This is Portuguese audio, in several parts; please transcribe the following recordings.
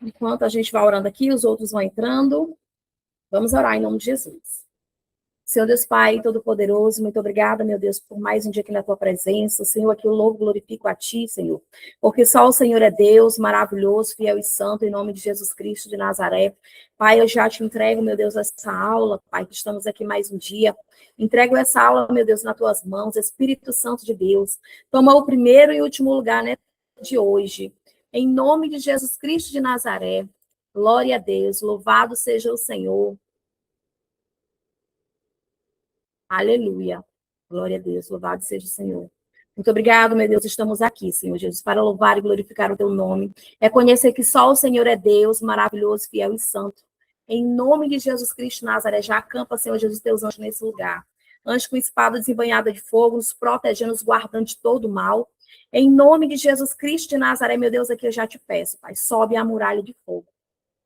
Enquanto a gente vai orando aqui, os outros vão entrando. Vamos orar em nome de Jesus. Senhor Deus Pai Todo-Poderoso, muito obrigada, meu Deus, por mais um dia aqui na tua presença. Senhor, aqui eu louvo, glorifico a ti, Senhor, porque só o Senhor é Deus, maravilhoso, fiel e santo, em nome de Jesus Cristo de Nazaré. Pai, eu já te entrego, meu Deus, essa aula, Pai, que estamos aqui mais um dia. Entrego essa aula, meu Deus, nas tuas mãos, Espírito Santo de Deus. Toma o primeiro e último lugar, né, de hoje. Em nome de Jesus Cristo de Nazaré. Glória a Deus, louvado seja o Senhor. Aleluia. Glória a Deus, louvado seja o Senhor. Muito obrigado, meu Deus, estamos aqui, Senhor Jesus, para louvar e glorificar o teu nome. É conhecer que só o Senhor é Deus, maravilhoso, fiel e santo. Em nome de Jesus Cristo Nazaré, já acampa, Senhor Jesus, teus anjos nesse lugar. Anjos com espada desembanhada de fogo, nos protegendo, nos guardando de todo mal. Em nome de Jesus Cristo de Nazaré, meu Deus, aqui eu já te peço, Pai, sobe a muralha de fogo.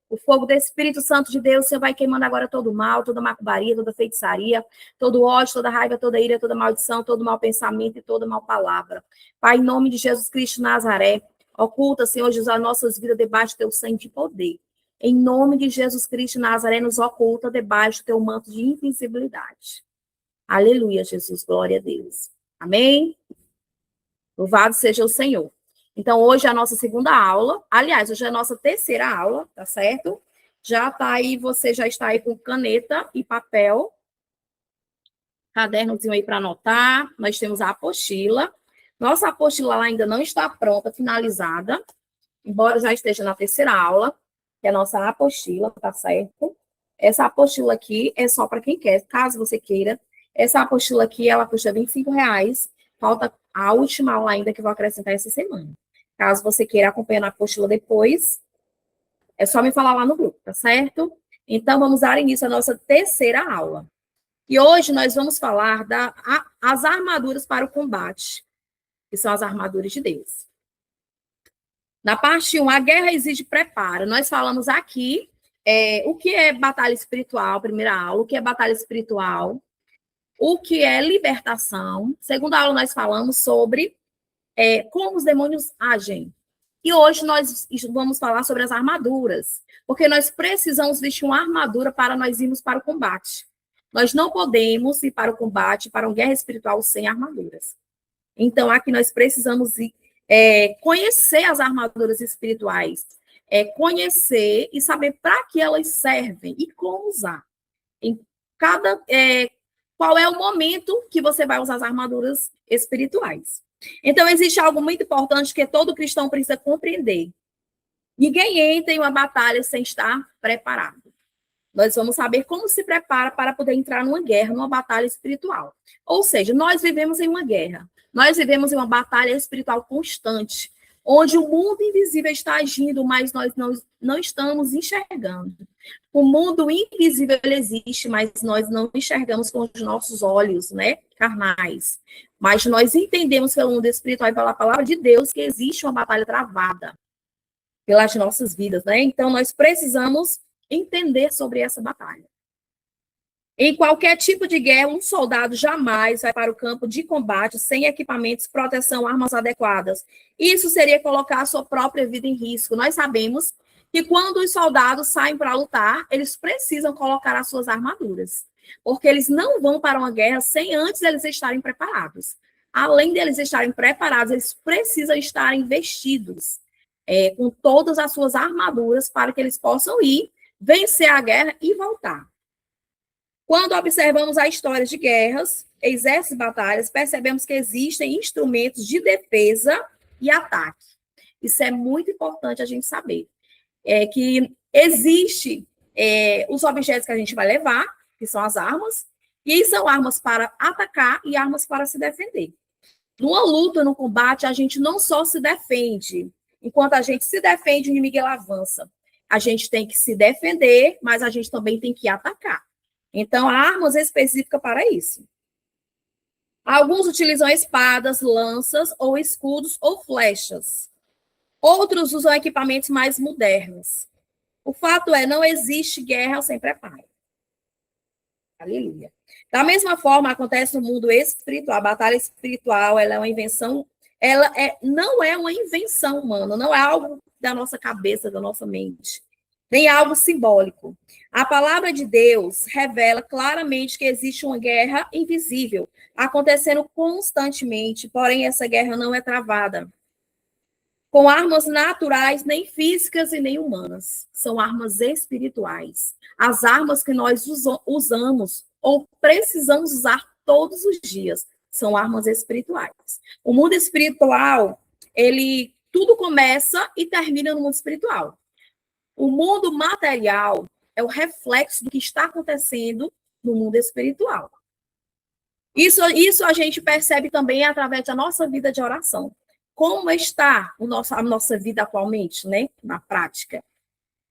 O fogo do Espírito Santo de Deus, Senhor, vai queimando agora todo o mal, toda macumbaria, toda feitiçaria, todo ódio, toda raiva, toda ira, toda maldição, todo mau pensamento e toda mal palavra. Pai, em nome de Jesus Cristo de Nazaré, oculta, Senhor Jesus, as nossas vidas debaixo do teu sangue de poder. Em nome de Jesus Cristo de Nazaré, nos oculta debaixo do teu manto de invisibilidade. Aleluia, Jesus, glória a Deus. Amém? Louvado seja o Senhor. Então, hoje é a nossa segunda aula. Aliás, hoje é a nossa terceira aula, tá certo? Já tá aí, você já está aí com caneta e papel. Cadernozinho aí para anotar. Nós temos a apostila. Nossa apostila lá ainda não está pronta, finalizada. Embora já esteja na terceira aula, que é a nossa apostila, tá certo? Essa apostila aqui é só para quem quer, caso você queira. Essa apostila aqui, ela custa R$25. Falta a última aula ainda que eu vou acrescentar essa semana. Caso você queira acompanhar a apostila depois, é só me falar lá no grupo, tá certo? Então, vamos dar início à nossa terceira aula. E hoje nós vamos falar das armaduras para o combate, que são as armaduras de Deus. Na parte 1, a guerra exige preparo. Nós falamos aqui o que é batalha espiritual, primeira aula, o que é batalha espiritual, o que é libertação. Segunda aula, nós falamos sobre como os demônios agem. E hoje nós vamos falar sobre as armaduras, porque nós precisamos vestir uma armadura para nós irmos para o combate. Nós não podemos ir para o combate, para uma guerra espiritual, sem armaduras. Então, aqui nós precisamos conhecer as armaduras espirituais, conhecer e saber para que elas servem e como usar. Em qual é o momento que você vai usar as armaduras espirituais. Então, existe algo muito importante que todo cristão precisa compreender. Ninguém entra em uma batalha sem estar preparado. Nós vamos saber como se prepara para poder entrar numa guerra, numa batalha espiritual. Ou seja, nós vivemos em uma guerra. Nós vivemos em uma batalha espiritual constante, onde o mundo invisível está agindo, mas nós não estamos enxergando. O mundo invisível ele existe, mas nós não enxergamos com os nossos olhos, né, carnais. Mas nós entendemos pelo mundo espiritual e pela palavra de Deus que existe uma batalha travada pelas nossas vidas, né? Então, nós precisamos entender sobre essa batalha. Em qualquer tipo de guerra, um soldado jamais vai para o campo de combate sem equipamentos, proteção, armas adequadas. Isso seria colocar a sua própria vida em risco. Nós sabemos que quando os soldados saem para lutar, eles precisam colocar as suas armaduras, porque eles não vão para uma guerra sem antes eles estarem preparados. Além deles estarem preparados, eles precisam estar vestidos com todas as suas armaduras para que eles possam ir, vencer a guerra e voltar. Quando observamos a história de guerras, exércitos e batalhas, percebemos que existem instrumentos de defesa e ataque. Isso é muito importante a gente saber. Que existe os objetos que a gente vai levar, que são as armas, e são armas para atacar e armas para se defender. Numa luta, no combate, a gente não só se defende. Enquanto a gente se defende, o inimigo ele avança. A gente tem que se defender, mas a gente também tem que atacar. Então, há armas específicas para isso. Alguns utilizam espadas, lanças, ou escudos, ou flechas. Outros usam equipamentos mais modernos. O fato é, não existe guerra sem preparo. Aleluia. Da mesma forma, acontece no mundo espiritual. A batalha espiritual, ela é uma invenção, não é uma invenção humana, não é algo da nossa cabeça, da nossa mente, nem algo simbólico. A palavra de Deus revela claramente que existe uma guerra invisível acontecendo constantemente, porém essa guerra não é travada com armas naturais, nem físicas e nem humanas. São armas espirituais. As armas que nós usamos ou precisamos usar todos os dias são armas espirituais. O mundo espiritual, ele tudo começa e termina no mundo espiritual. O mundo material é o reflexo do que está acontecendo no mundo espiritual. Isso a gente percebe também através da nossa vida de oração. Como está a nossa vida atualmente, né? Na prática.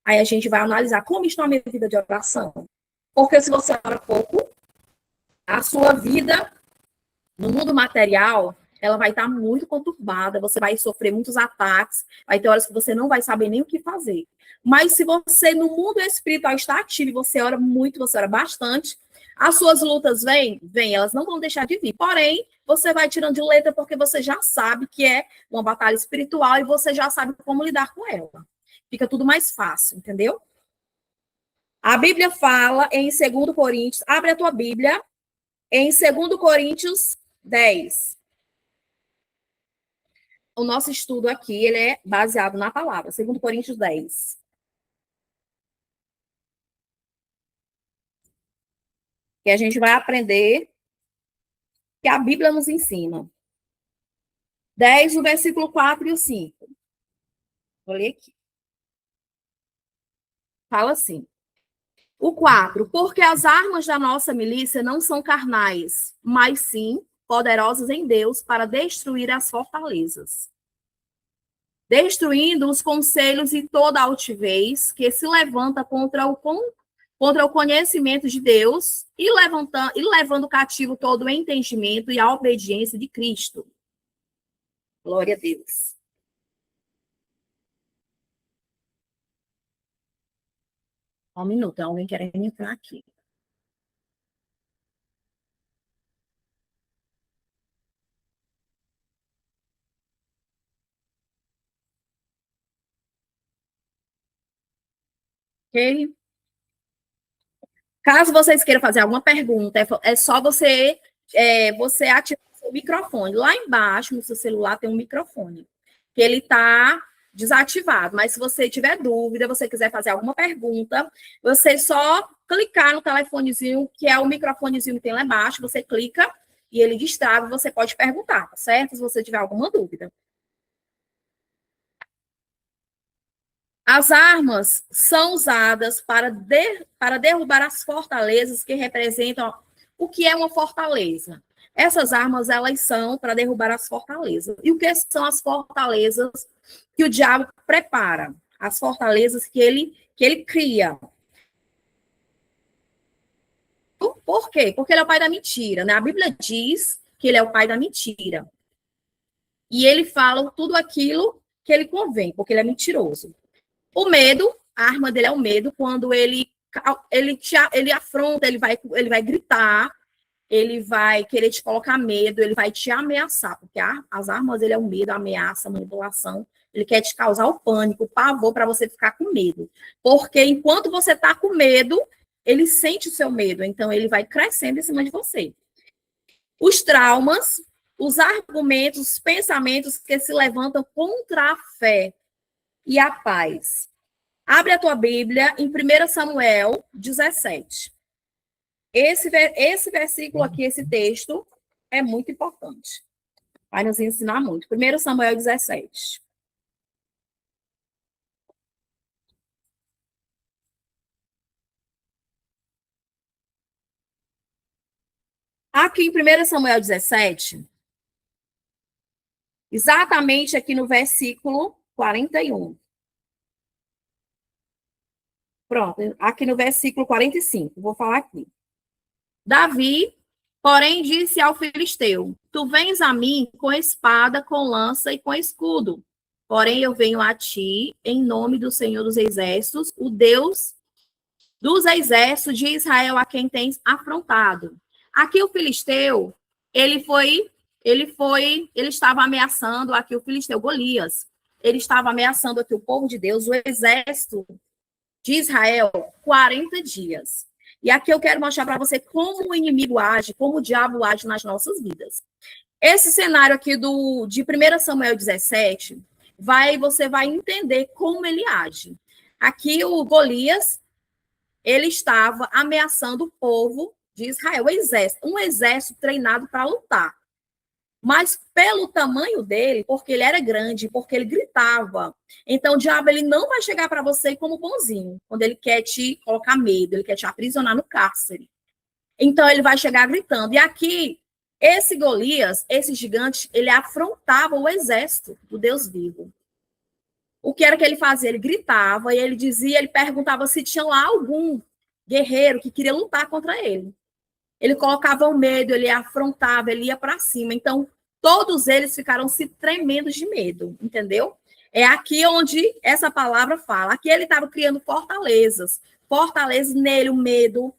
Aí a gente vai analisar como está a minha vida de oração. Porque se você ora pouco, a sua vida no mundo material, ela vai estar muito conturbada, você vai sofrer muitos ataques, vai ter horas que você não vai saber nem o que fazer. Mas se você no mundo espiritual está ativo e você ora muito, você ora bastante, as suas lutas vêm, elas não vão deixar de vir. Porém, você vai tirando de letra porque você já sabe que é uma batalha espiritual e você já sabe como lidar com ela. Fica tudo mais fácil, entendeu? A Bíblia fala em 2 Coríntios, abre a tua Bíblia, em 2 Coríntios 10. O nosso estudo aqui, ele é baseado na palavra, 2 Coríntios 10. Que a gente vai aprender que a Bíblia nos ensina. 10, o versículo 4 e o 5. Vou ler aqui. Fala assim. O 4, porque as armas da nossa milícia não são carnais, mas sim poderosas em Deus para destruir as fortalezas. Destruindo os conselhos e toda altivez que se levanta contra o conhecimento de Deus e levando cativo todo o entendimento e a obediência de Cristo. Glória a Deus. Um minuto, tem alguém querendo entrar aqui. Ok? Caso vocês queiram fazer alguma pergunta, é só você ativar o seu microfone. Lá embaixo, no seu celular, tem um microfone, que ele está desativado. Mas se você tiver dúvida, você quiser fazer alguma pergunta, você só clicar no telefonezinho, que é o microfonezinho que tem lá embaixo, você clica e ele destrava e você pode perguntar, tá certo? Se você tiver alguma dúvida. As armas são usadas para derrubar as fortalezas que representam o que é uma fortaleza. Essas armas, elas são para derrubar as fortalezas. E o que são as fortalezas que o diabo prepara? As fortalezas que ele cria. Por quê? Porque ele é o pai da mentira, né? A Bíblia diz que ele é o pai da mentira. E ele fala tudo aquilo que ele convém, porque ele é mentiroso. O medo, a arma dele é o medo, quando ele afronta, ele vai gritar, ele vai querer te colocar medo, ele vai te ameaçar, porque as armas dele é o medo, a ameaça, a manipulação, ele quer te causar o pânico, o pavor, para você ficar com medo. Porque enquanto você está com medo, ele sente o seu medo, então ele vai crescendo em cima de você. Os traumas, os argumentos, os pensamentos que se levantam contra a fé e a paz. Abre a tua Bíblia em 1 Samuel 17. Esse versículo aqui, esse texto, é muito importante. Vai nos ensinar muito. 1 Samuel 17. Aqui em 1 Samuel 17, exatamente aqui no versículo 41. Pronto, aqui no versículo 45, vou falar aqui. Davi, porém, disse ao filisteu: Tu vens a mim com espada, com lança e com escudo. Porém, eu venho a ti em nome do Senhor dos Exércitos, o Deus dos exércitos de Israel, a quem tens afrontado. Aqui o filisteu, ele estava ameaçando aqui o filisteu Golias. ele estava ameaçando aqui o povo de Deus, o exército de Israel, 40 dias. E aqui eu quero mostrar para você como o inimigo age, como o diabo age nas nossas vidas. Esse cenário aqui de 1 Samuel 17, você vai entender como ele age. Aqui o Golias, ele estava ameaçando o povo de Israel, um exército treinado para lutar. Mas pelo tamanho dele, porque ele era grande, porque ele gritava. Então o diabo ele não vai chegar para você como bonzinho, quando ele quer te colocar medo, ele quer te aprisionar no cárcere. Então ele vai chegar gritando. E aqui esse Golias, esse gigante, ele afrontava o exército do Deus vivo. O que era que ele fazia? Ele gritava e ele dizia, ele perguntava se tinha lá algum guerreiro que queria lutar contra ele. Ele colocava o medo, ele afrontava, ele ia para cima. Então, todos eles ficaram se tremendo de medo, entendeu? É aqui onde essa palavra fala. Aqui ele estava criando fortalezas. Fortalezas nele, o medo,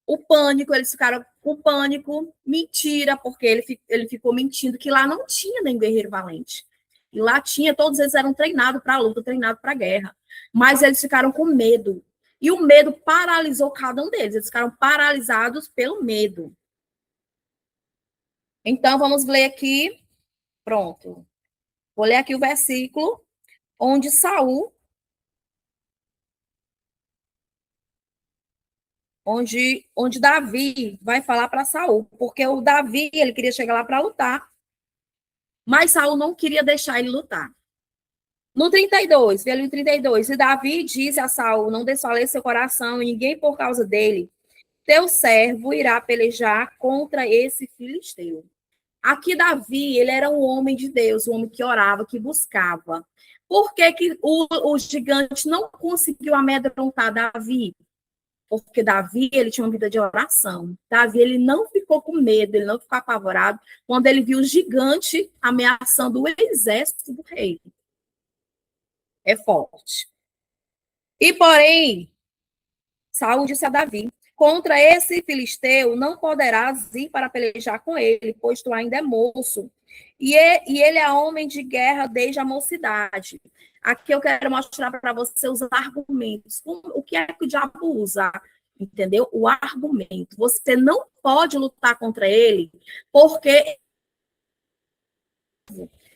o pânico, eles ficaram com pânico, mentira, porque ele ficou mentindo que lá não tinha nem guerreiro valente. E lá tinha, todos eles eram treinados para a luta, treinados para a guerra. Mas eles ficaram com medo. E o medo paralisou cada um deles. Eles ficaram paralisados pelo medo. Então, vamos ler aqui. Pronto. Vou ler aqui o versículo onde onde Davi vai falar para Saul, porque o Davi, ele queria chegar lá para lutar, mas Saul não queria deixar ele lutar. No 32, versículo 32, e Davi disse a Saul, não desfaleça seu coração, e ninguém por causa dele, teu servo irá pelejar contra esse filisteu. Aqui Davi, ele era um homem de Deus, um homem que orava, que buscava. Por que, que o gigante não conseguiu amedrontar Davi? Porque Davi, ele tinha uma vida de oração. Davi, ele não ficou com medo, ele não ficou apavorado quando ele viu o gigante ameaçando o exército do rei. É forte. E, porém, Saul disse a Davi, contra esse filisteu não poderás ir para pelejar com ele, pois tu ainda é moço. E ele é homem de guerra desde a mocidade. Aqui eu quero mostrar para você os argumentos. O que é que o diabo usa? Entendeu? O argumento. Você não pode lutar contra ele porque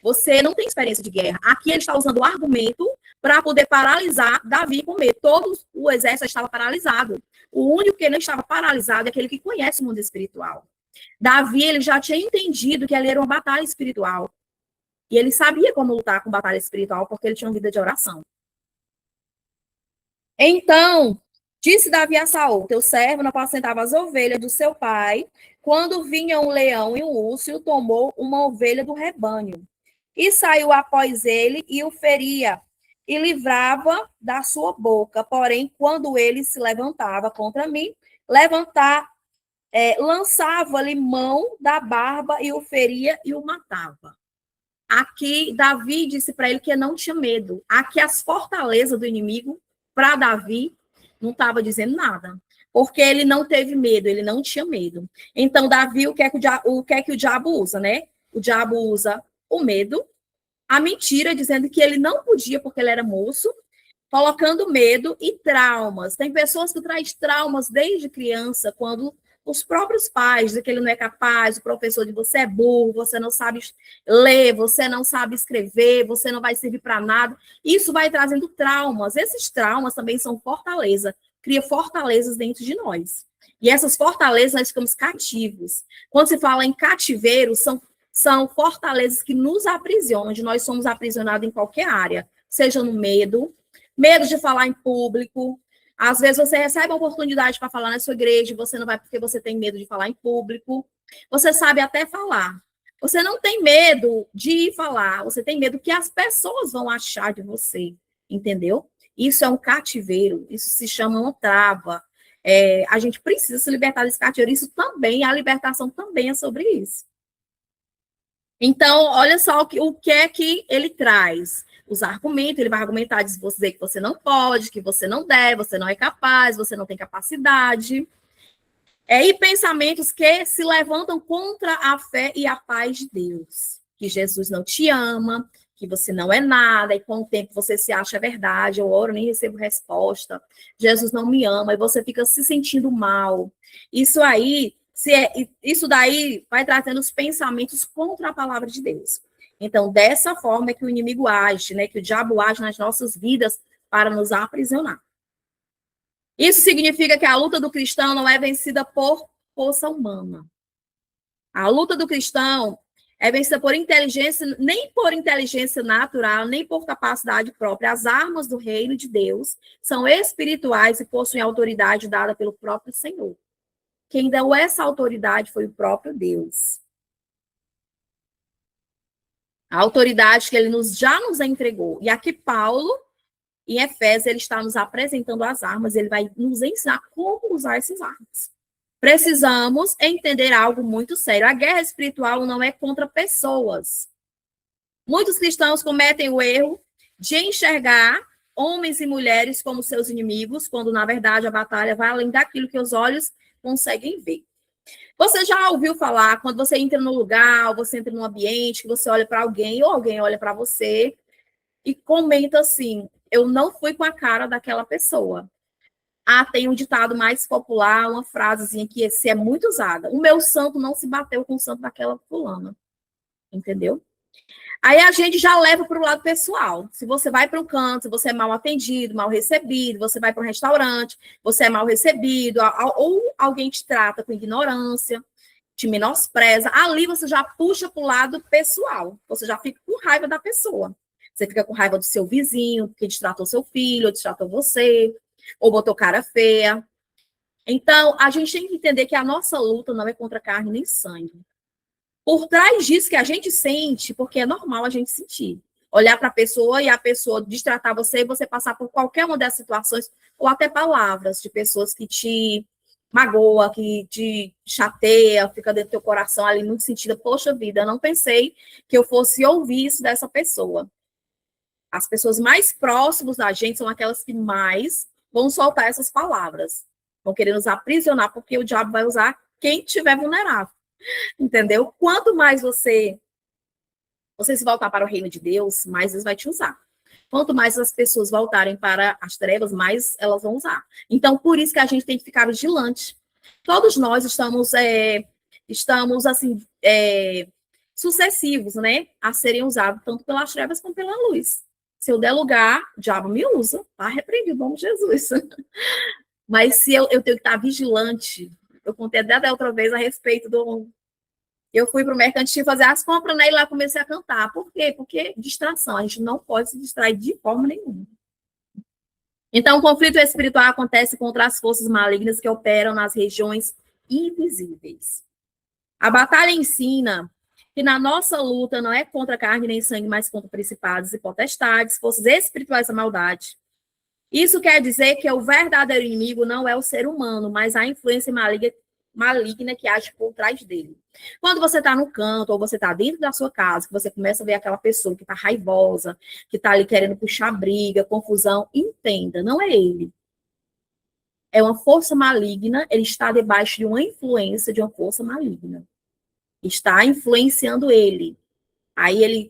você não tem experiência de guerra. Aqui ele está usando o argumento para poder paralisar Davi com medo. Todo o exército estava paralisado. O único que não estava paralisado é aquele que conhece o mundo espiritual. Davi, ele já tinha entendido que ali era uma batalha espiritual. E ele sabia como lutar com batalha espiritual, porque ele tinha uma vida de oração. Então, disse Davi a Saul, teu servo não apacentava as ovelhas do seu pai, quando vinha um leão e um urso, tomou uma ovelha do rebanho. E saiu após ele e o feria, e livrava da sua boca. Porém, quando ele se levantava contra mim, lançava-lhe mão da barba e o feria e o matava. Aqui, Davi disse para ele que não tinha medo. Aqui, as fortalezas do inimigo, para Davi, não estava dizendo nada. Porque ele não teve medo, ele não tinha medo. Então, Davi, o que é que o diabo usa, né? O diabo usa o medo, a mentira, dizendo que ele não podia porque ele era moço, colocando medo e traumas. Tem pessoas que trazem traumas desde criança, quando os próprios pais dizem que ele não é capaz, o professor de você é burro, você não sabe ler, você não sabe escrever, você não vai servir para nada. Isso vai trazendo traumas. Esses traumas também são fortaleza, cria fortalezas dentro de nós. E essas fortalezas nós ficamos cativos. Quando se fala em cativeiro, são fortalezas que nos aprisionam, onde nós somos aprisionados em qualquer área, seja no medo de falar em público. Às vezes você recebe uma oportunidade para falar na sua igreja, você não vai porque você tem medo de falar em público. Você sabe até falar. Você não tem medo de falar, você tem medo que as pessoas vão achar de você, entendeu? Isso é um cativeiro, isso se chama uma trava. A gente precisa se libertar desse cativeiro. Isso também, a libertação também é sobre isso. Então, olha só o que é que ele traz. Os argumentos, ele vai argumentar, dizer que você não pode, que você não deve, você não é capaz, você não tem capacidade. E pensamentos que se levantam contra a fé e a paz de Deus. Que Jesus não te ama, que você não é nada, e com o tempo você se acha verdade, eu oro, nem recebo resposta, Jesus não me ama, e você fica se sentindo mal. Isso daí vai trazendo os pensamentos contra a palavra de Deus. Então, dessa forma é que o inimigo age, né? Que o diabo age nas nossas vidas para nos aprisionar. Isso significa que a luta do cristão não é vencida por força humana. A luta do cristão é vencida por inteligência, nem por inteligência natural, nem por capacidade própria. As armas do reino de Deus são espirituais e possuem autoridade dada pelo próprio Senhor. Quem deu essa autoridade foi o próprio Deus. A autoridade que ele já nos entregou. E aqui Paulo, em Efésios, ele está nos apresentando as armas, ele vai nos ensinar como usar essas armas. Precisamos entender algo muito sério. A guerra espiritual não é contra pessoas. Muitos cristãos cometem o erro de enxergar homens e mulheres como seus inimigos, quando, na verdade, a batalha vai além daquilo que os olhos conseguem ver. Você já ouviu falar, quando você entra num lugar, ou você entra num ambiente, que você olha para alguém, ou alguém olha para você, e comenta assim, eu não fui com a cara daquela pessoa. Tem um ditado mais popular, uma frasezinha que é muito usada. O meu santo não se bateu com o santo daquela fulana. Entendeu? Aí a gente já leva para o lado pessoal. Se você vai para um canto, você é mal atendido, mal recebido, você vai para um restaurante, você é mal recebido, ou alguém te trata com ignorância, te menospreza, ali você já puxa para o lado pessoal. Você já fica com raiva da pessoa. Você fica com raiva do seu vizinho, que destratou seu filho, ou destratou você, ou botou cara feia. Então, a gente tem que entender que a nossa luta não é contra carne nem sangue. Por trás disso que a gente sente, porque é normal a gente sentir. Olhar para a pessoa e a pessoa destratar você e você passar por qualquer uma dessas situações, ou até palavras de pessoas que te magoa, que te chateia, fica dentro do teu coração ali muito sentida. Poxa vida, eu não pensei que eu fosse ouvir isso dessa pessoa. As pessoas mais próximas da gente são aquelas que mais vão soltar essas palavras. Vão querer nos aprisionar, porque o diabo vai usar quem estiver vulnerável. Entendeu? Quanto mais você se voltar para o reino de Deus, mais Deus vai te usar. Quanto mais as pessoas voltarem para as trevas, mais elas vão usar. Então, por isso que a gente tem que ficar vigilante. Todos nós estamos assim, sucessivos, né? A serem usados tanto pelas trevas como pela luz. Se eu der lugar, o diabo me usa. Tá repreendido, em nome de Jesus. Mas se eu tenho que estar vigilante, eu contei até da outra vez a respeito do... Eu fui para o mercantil fazer as compras, né, e lá comecei a cantar. Por quê? Porque distração. A gente não pode se distrair de forma nenhuma. Então, o conflito espiritual acontece contra as forças malignas que operam nas regiões invisíveis. A batalha ensina que na nossa luta não é contra carne nem sangue, mas contra principados e potestades, forças espirituais da maldade. Isso quer dizer que o verdadeiro inimigo não é o ser humano, mas a influência maligna que age por trás dele. Quando você está no canto, ou você está dentro da sua casa, que você começa a ver aquela pessoa que está raivosa, que está ali querendo puxar briga, confusão, entenda, não é ele. É uma força maligna, ele está debaixo de uma influência de uma força maligna. Está influenciando ele. Aí ele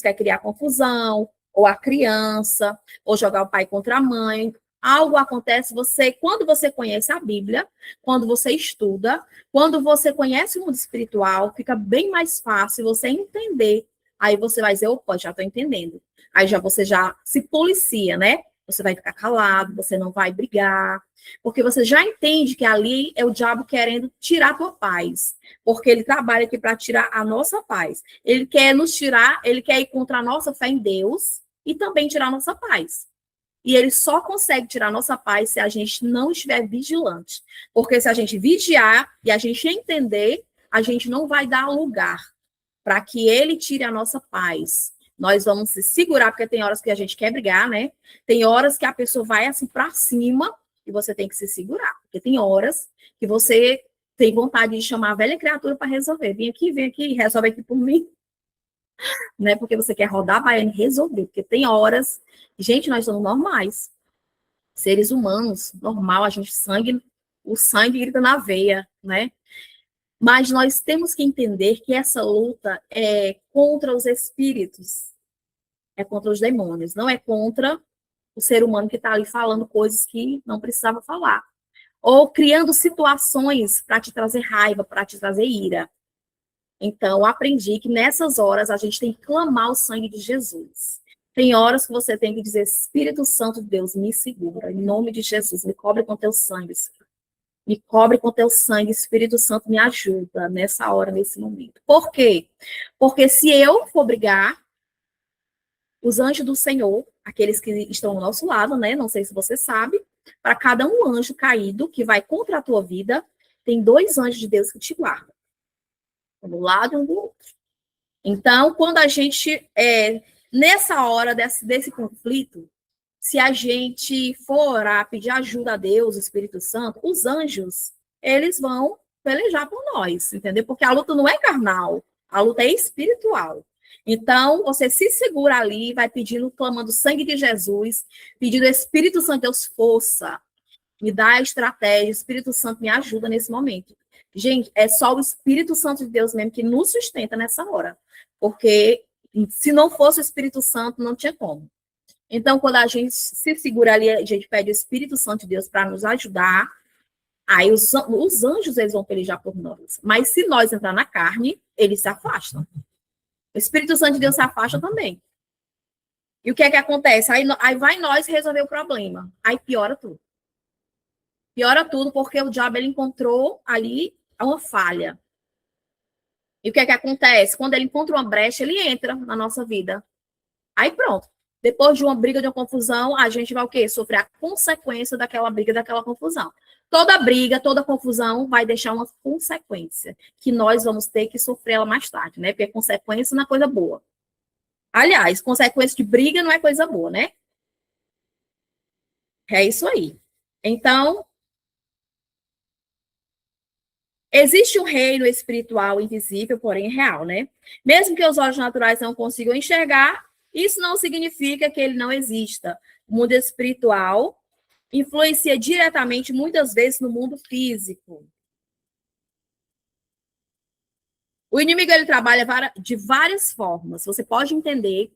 quer criar confusão, ou a criança, ou jogar o pai contra a mãe. Algo acontece, quando você conhece a Bíblia, quando você estuda, quando você conhece o mundo espiritual, fica bem mais fácil você entender. Aí você vai dizer, opa, já estou entendendo. Aí você já se policia, né? Você vai ficar calado, você não vai brigar, porque você já entende que ali é o diabo querendo tirar a tua paz, porque ele trabalha aqui para tirar a nossa paz. Ele quer nos tirar, ele quer ir contra a nossa fé em Deus e também tirar a nossa paz. E ele só consegue tirar a nossa paz se a gente não estiver vigilante. Porque se a gente vigiar e a gente entender, a gente não vai dar lugar para que ele tire a nossa paz. Nós vamos se segurar, porque tem horas que a gente quer brigar, né? Tem horas que a pessoa vai assim para cima e você tem que se segurar. Porque tem horas que você tem vontade de chamar a velha criatura para resolver. Vem aqui, resolve aqui por mim. Né? Porque você quer rodar a baiana e resolver. Porque tem horas... Gente, nós somos normais. Seres humanos, normal, o sangue grita na veia, né? Mas nós temos que entender que essa luta é contra os espíritos. É contra os demônios, não é contra o ser humano que está ali falando coisas que não precisava falar. Ou criando situações para te trazer raiva, para te trazer ira. Então, eu aprendi que nessas horas a gente tem que clamar o sangue de Jesus. Tem horas que você tem que dizer, Espírito Santo de Deus, me segura, em nome de Jesus, me cobre com teu sangue. Me cobre com teu sangue, Espírito Santo, me ajuda nessa hora, nesse momento. Por quê? Porque se eu for brigar, os anjos do Senhor, aqueles que estão ao nosso lado, né? Não sei se você sabe, para cada um anjo caído que vai contra a tua vida, tem 2 anjos de Deus que te guardam. Um do lado e um do outro. Então, quando a gente, nessa hora desse conflito, se a gente for orar, pedir ajuda a Deus, o Espírito Santo, os anjos, eles vão pelejar por nós, entendeu? Porque a luta não é carnal, a luta é espiritual. Então, você se segura ali, vai pedindo, clamando o sangue de Jesus, pedindo Espírito Santo, Deus, força, me dá a estratégia, Espírito Santo me ajuda nesse momento. Gente, é só o Espírito Santo de Deus mesmo que nos sustenta nessa hora, porque se não fosse o Espírito Santo, não tinha como. Então, quando a gente se segura ali, a gente pede o Espírito Santo de Deus para nos ajudar, aí os anjos eles vão pelejar por nós. Mas se nós entrar na carne, eles se afastam. O Espírito Santo de Deus se afasta também. E o que é que acontece? Aí vai nós resolver o problema. Aí piora tudo. Piora tudo porque o diabo ele encontrou ali uma falha. E o que é que acontece? Quando ele encontra uma brecha, ele entra na nossa vida. Aí pronto. Depois de uma briga, de uma confusão, a gente vai o quê? Sofrer a consequência daquela briga, daquela confusão. Toda briga, toda confusão vai deixar uma consequência, que nós vamos ter que sofrer ela mais tarde, né? Porque consequência não é coisa boa. Aliás, consequência de briga não é coisa boa, né? É isso aí. Então, existe um reino espiritual invisível, porém real, né? Mesmo que os olhos naturais não consigam enxergar, isso não significa que ele não exista. O mundo espiritual influencia diretamente, muitas vezes, no mundo físico. O inimigo, ele trabalha de várias formas. Você pode entender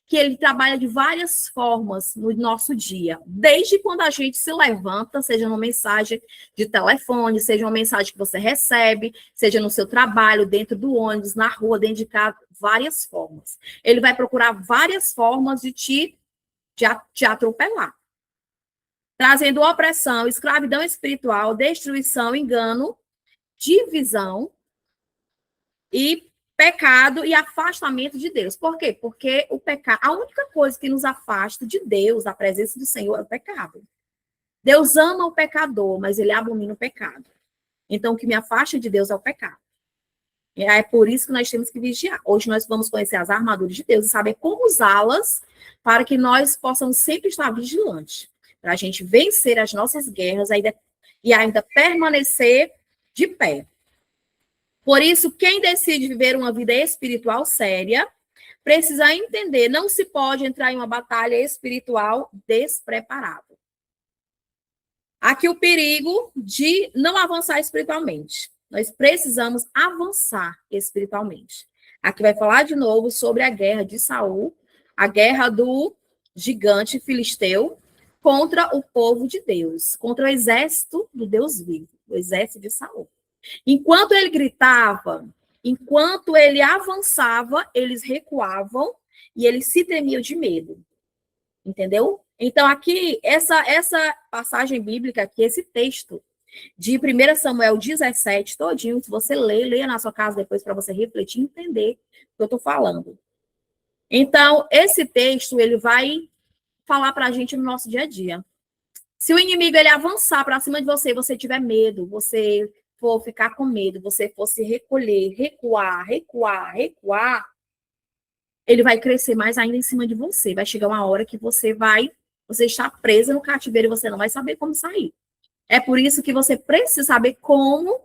que ele trabalha de várias formas no nosso dia. Desde quando a gente se levanta, seja numa mensagem de telefone, seja uma mensagem que você recebe, seja no seu trabalho, dentro do ônibus, na rua, dentro de casa, várias formas. Ele vai procurar várias formas de te atropelar. Trazendo opressão, escravidão espiritual, destruição, engano, divisão e pecado e afastamento de Deus. Por quê? Porque o pecado, a única coisa que nos afasta de Deus, da presença do Senhor, é o pecado. Deus ama o pecador, mas ele abomina o pecado. Então, o que me afasta de Deus é o pecado. E é por isso que nós temos que vigiar. Hoje nós vamos conhecer as armaduras de Deus e saber como usá-las para que nós possamos sempre estar vigilantes, para a gente vencer as nossas guerras e ainda permanecer de pé. Por isso, quem decide viver uma vida espiritual séria, precisa entender, não se pode entrar em uma batalha espiritual despreparado. Aqui o perigo de não avançar espiritualmente. Nós precisamos avançar espiritualmente. Aqui vai falar de novo sobre a guerra de Saul, a guerra do gigante filisteu contra o povo de Deus, contra o exército do Deus vivo, o exército de Saul. Enquanto ele gritava, enquanto ele avançava, eles recuavam e eles se tremiam de medo. Entendeu? Então, aqui, essa passagem bíblica, aqui, esse texto de 1 Samuel 17, todinho, se você leia na sua casa depois para você refletir e entender o que eu estou falando. Então, esse texto, ele vai falar para a gente no nosso dia a dia. Se o inimigo ele avançar para cima de você e você tiver medo, você for ficar com medo, você for se recolher, recuar, ele vai crescer mais ainda em cima de você. Vai chegar uma hora que você está presa no cativeiro e você não vai saber como sair. É por isso que você precisa saber como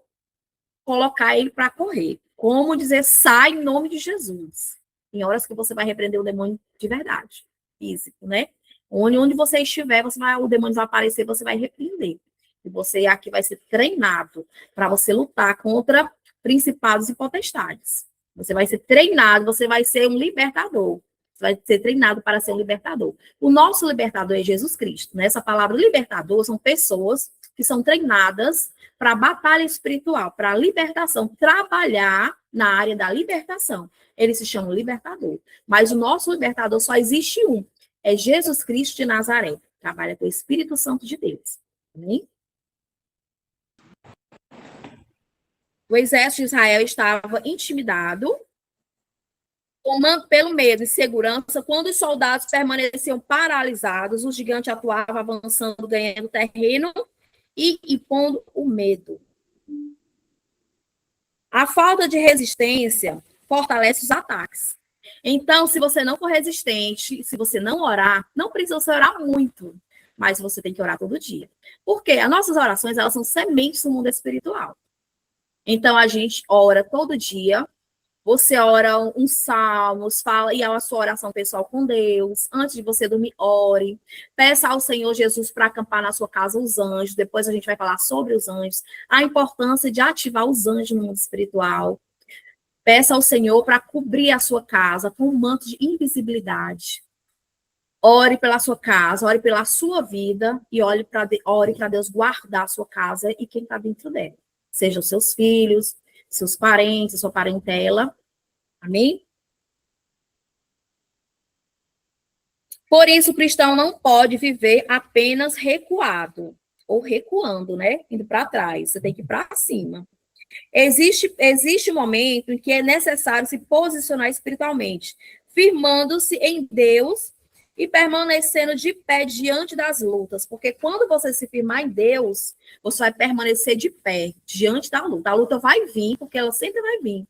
colocar ele para correr. Como dizer, sai em nome de Jesus. Em horas que você vai repreender o demônio de verdade, físico, né? Onde você estiver, o demônio vai aparecer, você vai repreender. E você aqui vai ser treinado para você lutar contra principados e potestades. Você vai ser treinado, você vai ser um libertador. Você vai ser treinado para ser um libertador. O nosso libertador é Jesus Cristo. Né? Essa palavra libertador são pessoas que são treinadas para a batalha espiritual, para a libertação, trabalhar na área da libertação. Ele se chama libertador. Mas o nosso libertador só existe um. É Jesus Cristo de Nazaré. Trabalha com o Espírito Santo de Deus. Amém? O exército de Israel estava intimidado pelo medo e segurança, quando os soldados permaneciam paralisados, o gigante atuava avançando, ganhando terreno e impondo o medo. A falta de resistência fortalece os ataques. Então, se você não for resistente, se você não orar, não precisa você orar muito, mas você tem que orar todo dia. Porque as nossas orações, elas são sementes do mundo espiritual. Então, a gente ora todo dia. Você ora uns salmos, fala e a sua oração pessoal com Deus. Antes de você dormir, ore. Peça ao Senhor Jesus para acampar na sua casa os anjos. Depois a gente vai falar sobre os anjos. A importância de ativar os anjos no mundo espiritual. Peça ao Senhor para cobrir a sua casa com um manto de invisibilidade. Ore pela sua casa, ore pela sua vida e ore para Deus guardar a sua casa e quem está dentro dela. Sejam seus filhos, seus parentes, sua parentela. Amém? Por isso, o cristão não pode viver apenas recuado, ou recuando, né? Indo para trás. Você tem que ir para cima. Existe um momento em que é necessário se posicionar espiritualmente, firmando-se em Deus e permanecendo de pé diante das lutas. Porque quando você se firmar em Deus, você vai permanecer de pé diante da luta. A luta vai vir, porque ela sempre vai vir.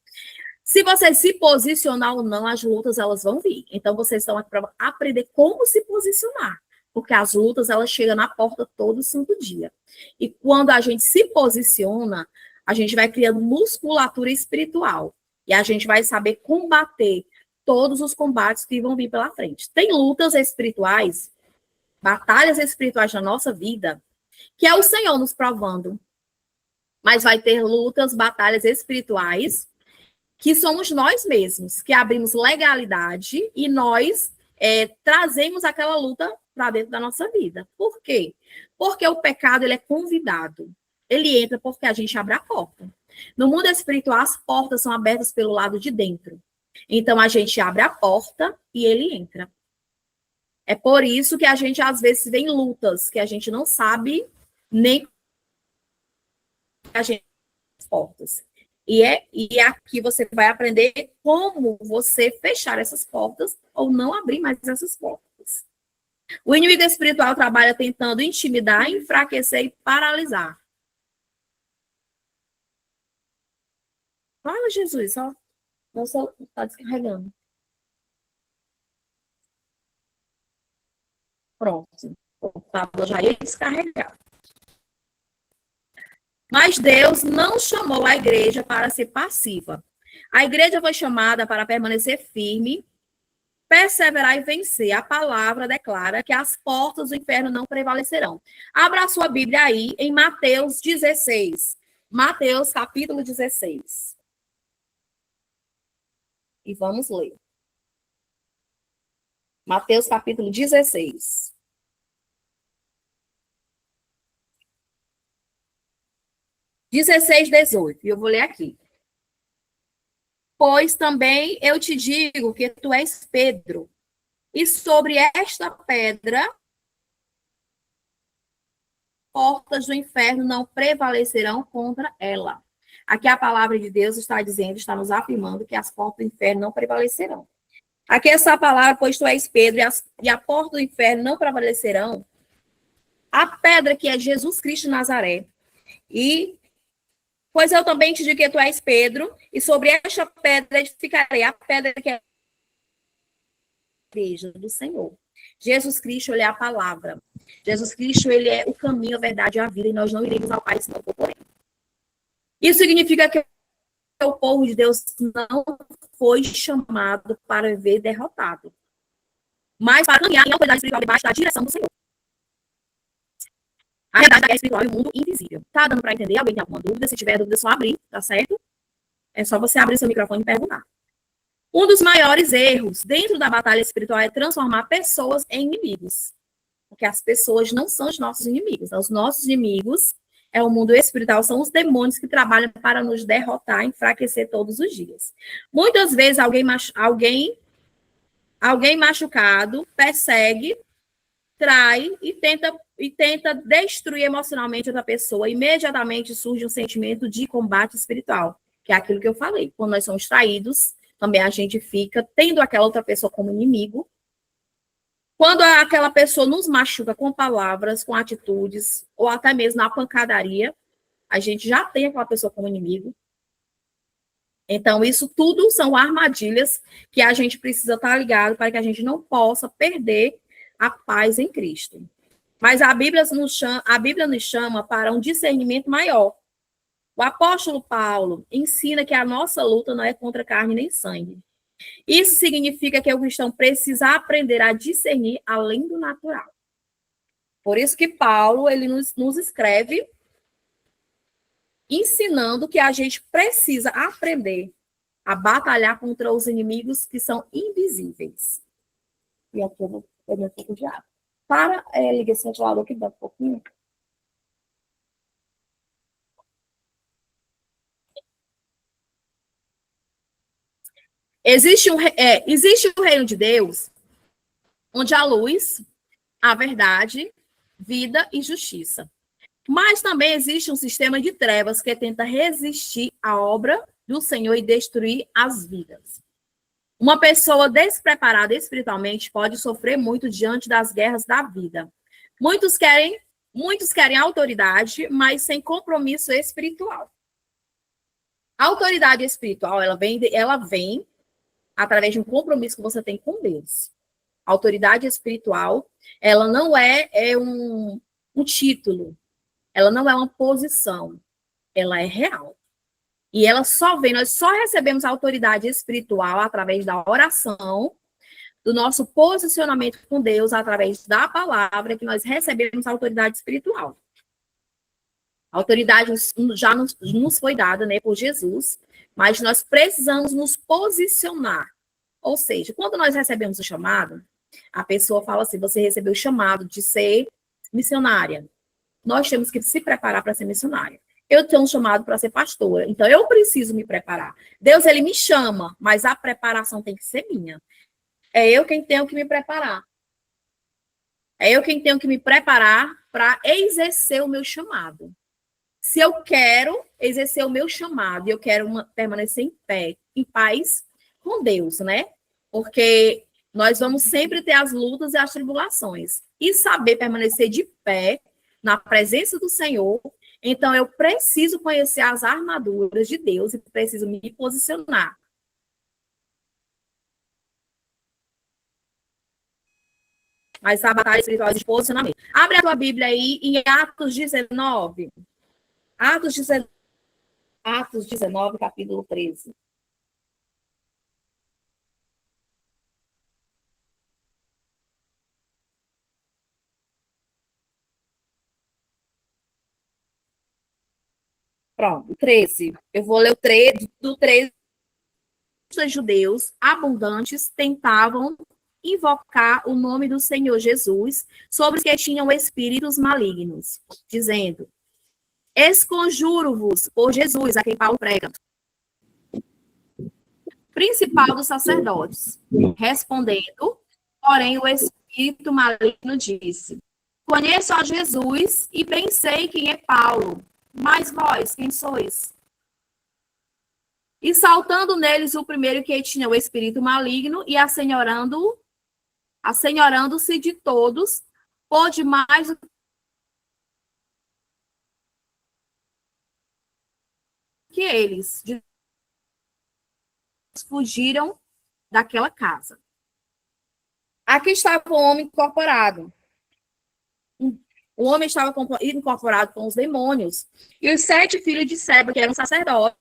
Se você se posicionar ou não, as lutas elas vão vir. Então, vocês estão aqui para aprender como se posicionar. Porque as lutas, elas chegam na porta todo santo dia. E quando a gente se posiciona, a gente vai criando musculatura espiritual. E a gente vai saber combater todos os combates que vão vir pela frente. Tem lutas espirituais, batalhas espirituais na nossa vida, que é o Senhor nos provando. Mas vai ter lutas, batalhas espirituais que somos nós mesmos, que abrimos legalidade e nós trazemos aquela luta para dentro da nossa vida. Por quê? Porque o pecado ele é convidado. Ele entra porque a gente abre a porta. No mundo espiritual, as portas são abertas pelo lado de dentro. Então, a gente abre a porta e ele entra. É por isso que a gente, às vezes, vê em lutas que a gente não sabe nem a gente as portas. E aqui você vai aprender como você fechar essas portas ou não abrir mais essas portas. O inimigo espiritual trabalha tentando intimidar, enfraquecer e paralisar. Fala, Jesus, ó. Nossa, está descarregando. Pronto. O computador já ia descarregar. Mas Deus não chamou a igreja para ser passiva. A igreja foi chamada para permanecer firme, perseverar e vencer. A palavra declara que as portas do inferno não prevalecerão. Abra a sua Bíblia aí em Mateus 16. Mateus, capítulo 16. E vamos ler. Mateus, capítulo 16. 16, 18. E eu vou ler aqui. Pois também eu te digo que tu és Pedro, e sobre esta pedra portas do inferno não prevalecerão contra ela. Aqui a palavra de Deus está dizendo, está nos afirmando que as portas do inferno não prevalecerão. Aqui essa palavra, pois tu és Pedro, e a porta do inferno não prevalecerão. A pedra que é Jesus Cristo de Nazaré. E, pois eu também te digo que tu és Pedro, e sobre esta pedra edificarei a pedra que é a igreja do Senhor. Jesus Cristo, ele é a palavra. Jesus Cristo, ele é o caminho, a verdade e a vida, e nós não iremos ao Pai se não for por ele. Isso significa que o povo de Deus não foi chamado para viver derrotado, mas para caminhar em autoridade espiritual debaixo da direção do Senhor. A realidade da guerra espiritual é o mundo invisível. Tá dando para entender? Alguém tem alguma dúvida? Se tiver dúvida, é só abrir, tá certo? É só você abrir seu microfone e perguntar. Um dos maiores erros dentro da batalha espiritual é transformar pessoas em inimigos. Porque as pessoas não são os nossos inimigos. Os nossos inimigos é o mundo espiritual, são os demônios que trabalham para nos derrotar, enfraquecer todos os dias. Muitas vezes alguém machucado persegue, trai e tenta destruir emocionalmente outra pessoa. Imediatamente surge um sentimento de combate espiritual, que é aquilo que eu falei. Quando nós somos traídos, também a gente fica tendo aquela outra pessoa como inimigo. Quando aquela pessoa nos machuca com palavras, com atitudes, ou até mesmo na pancadaria, a gente já tem aquela pessoa como inimigo. Então, isso tudo são armadilhas que a gente precisa estar ligado para que a gente não possa perder a paz em Cristo. Mas a Bíblia nos chama para um discernimento maior. O apóstolo Paulo ensina que a nossa luta não é contra carne nem sangue. Isso significa que o cristão precisa aprender a discernir além do natural. Por isso que Paulo ele nos escreve ensinando que a gente precisa aprender a batalhar contra os inimigos que são invisíveis. E aqui eu vou pegar um pouco de água. Para ligar esse ventilador aqui, dá um pouquinho. Existe o reino de Deus, onde há luz, a verdade, vida e justiça. Mas também existe um sistema de trevas que tenta resistir à obra do Senhor e destruir as vidas. Uma pessoa despreparada espiritualmente pode sofrer muito diante das guerras da vida. Muitos querem autoridade, mas sem compromisso espiritual. A autoridade espiritual, ela vem através de um compromisso que você tem com Deus. A autoridade espiritual, ela não é um título, ela não é uma posição, ela é real. E ela nós só recebemos a autoridade espiritual através da oração, do nosso posicionamento com Deus, através da palavra, que nós recebemos a autoridade espiritual. A autoridade já nos foi dada, né, por Jesus, mas nós precisamos nos posicionar. Ou seja, quando nós recebemos o chamado, a pessoa fala assim, você recebeu o chamado de ser missionária. Nós temos que se preparar para ser missionária. Eu tenho um chamado para ser pastora, então eu preciso me preparar. Deus, ele me chama, mas a preparação tem que ser minha. É eu quem tenho que me preparar. É eu quem tenho que me preparar para exercer o meu chamado. Se eu quero exercer o meu chamado e eu quero permanecer em pé, em paz com Deus, né? Porque nós vamos sempre ter as lutas e as tribulações. E saber permanecer de pé na presença do Senhor, então eu preciso conhecer as armaduras de Deus e preciso me posicionar. Mas a batalha espiritual de posicionamento. Abre a tua Bíblia aí em Atos 19. Atos 19, capítulo 13. Pronto, 13. Eu vou ler o 13, do 13. Os judeus abundantes tentavam invocar o nome do Senhor Jesus sobre os que tinham espíritos malignos, dizendo: Esconjuro-vos por Jesus, a quem Paulo prega, principal dos sacerdotes. Respondendo, porém, o espírito maligno disse: Conheço a Jesus e bem sei quem é Paulo, mas vós, quem sois? E saltando neles o primeiro que tinha o espírito maligno e assenhorando-se de todos, pôde mais do que eles. Fugiram daquela casa. Aqui estava o homem incorporado. O homem estava incorporado com os demônios. E os 7 filhos de Seba, que eram sacerdotes,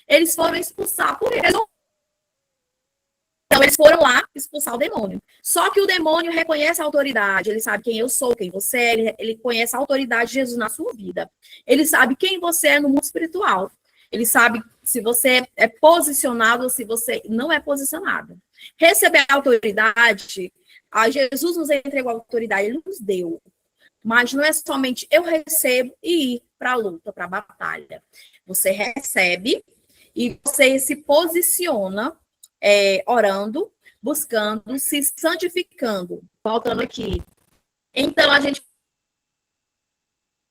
eles foram expulsar por eles. Então, eles foram lá expulsar o demônio. Só que o demônio reconhece a autoridade, ele sabe quem eu sou, quem você é, ele conhece a autoridade de Jesus na sua vida. Ele sabe quem você é no mundo espiritual. Ele sabe se você é posicionado ou se você não é posicionado. Receber a autoridade, Jesus nos entregou a autoridade, ele nos deu. Mas não é somente eu recebo e ir para a luta, para a batalha. Você recebe e você se posiciona orando, buscando, se santificando. Voltando aqui. Então,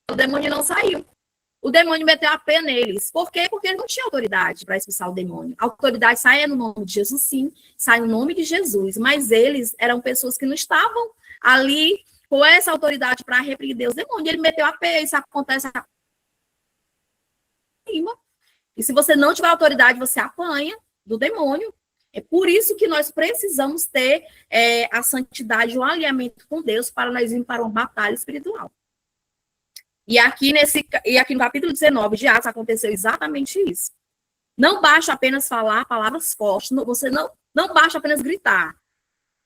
o demônio não saiu. O demônio meteu a pé neles. Por quê? Porque ele não tinha autoridade para expulsar o demônio. A autoridade sai no nome de Jesus, sim. Sai no nome de Jesus. Mas eles eram pessoas que não estavam ali com essa autoridade para repreender os demônios. Ele meteu a pé, isso acontece. E se você não tiver autoridade, você apanha do demônio. É por isso que nós precisamos ter a santidade, o alinhamento com Deus para nós irmos para uma batalha espiritual. E aqui no capítulo 19 de Atos aconteceu exatamente isso. Não basta apenas falar palavras fortes, você não basta apenas gritar.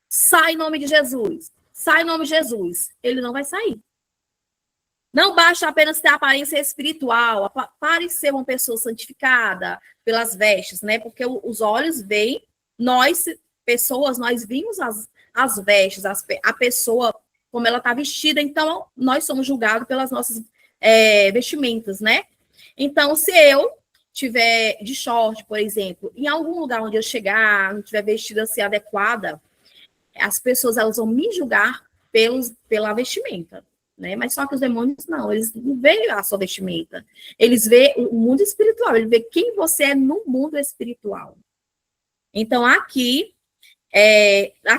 Sai em nome de Jesus. Sai em nome de Jesus. Ele não vai sair. Não basta apenas ter aparência espiritual, parecer uma pessoa santificada pelas vestes, né? Porque os olhos veem, nós, pessoas, nós vimos as vestes, a pessoa como ela está vestida, então nós somos julgados pelas nossas vestimentas, né? Então, se eu tiver de short, por exemplo, em algum lugar onde eu chegar, não tiver vestida assim adequada, as pessoas elas vão me julgar pela vestimenta, né? Mas só que os demônios não, eles não veem a sua vestimenta, eles veem o mundo espiritual, eles veem quem você é no mundo espiritual. Então, aqui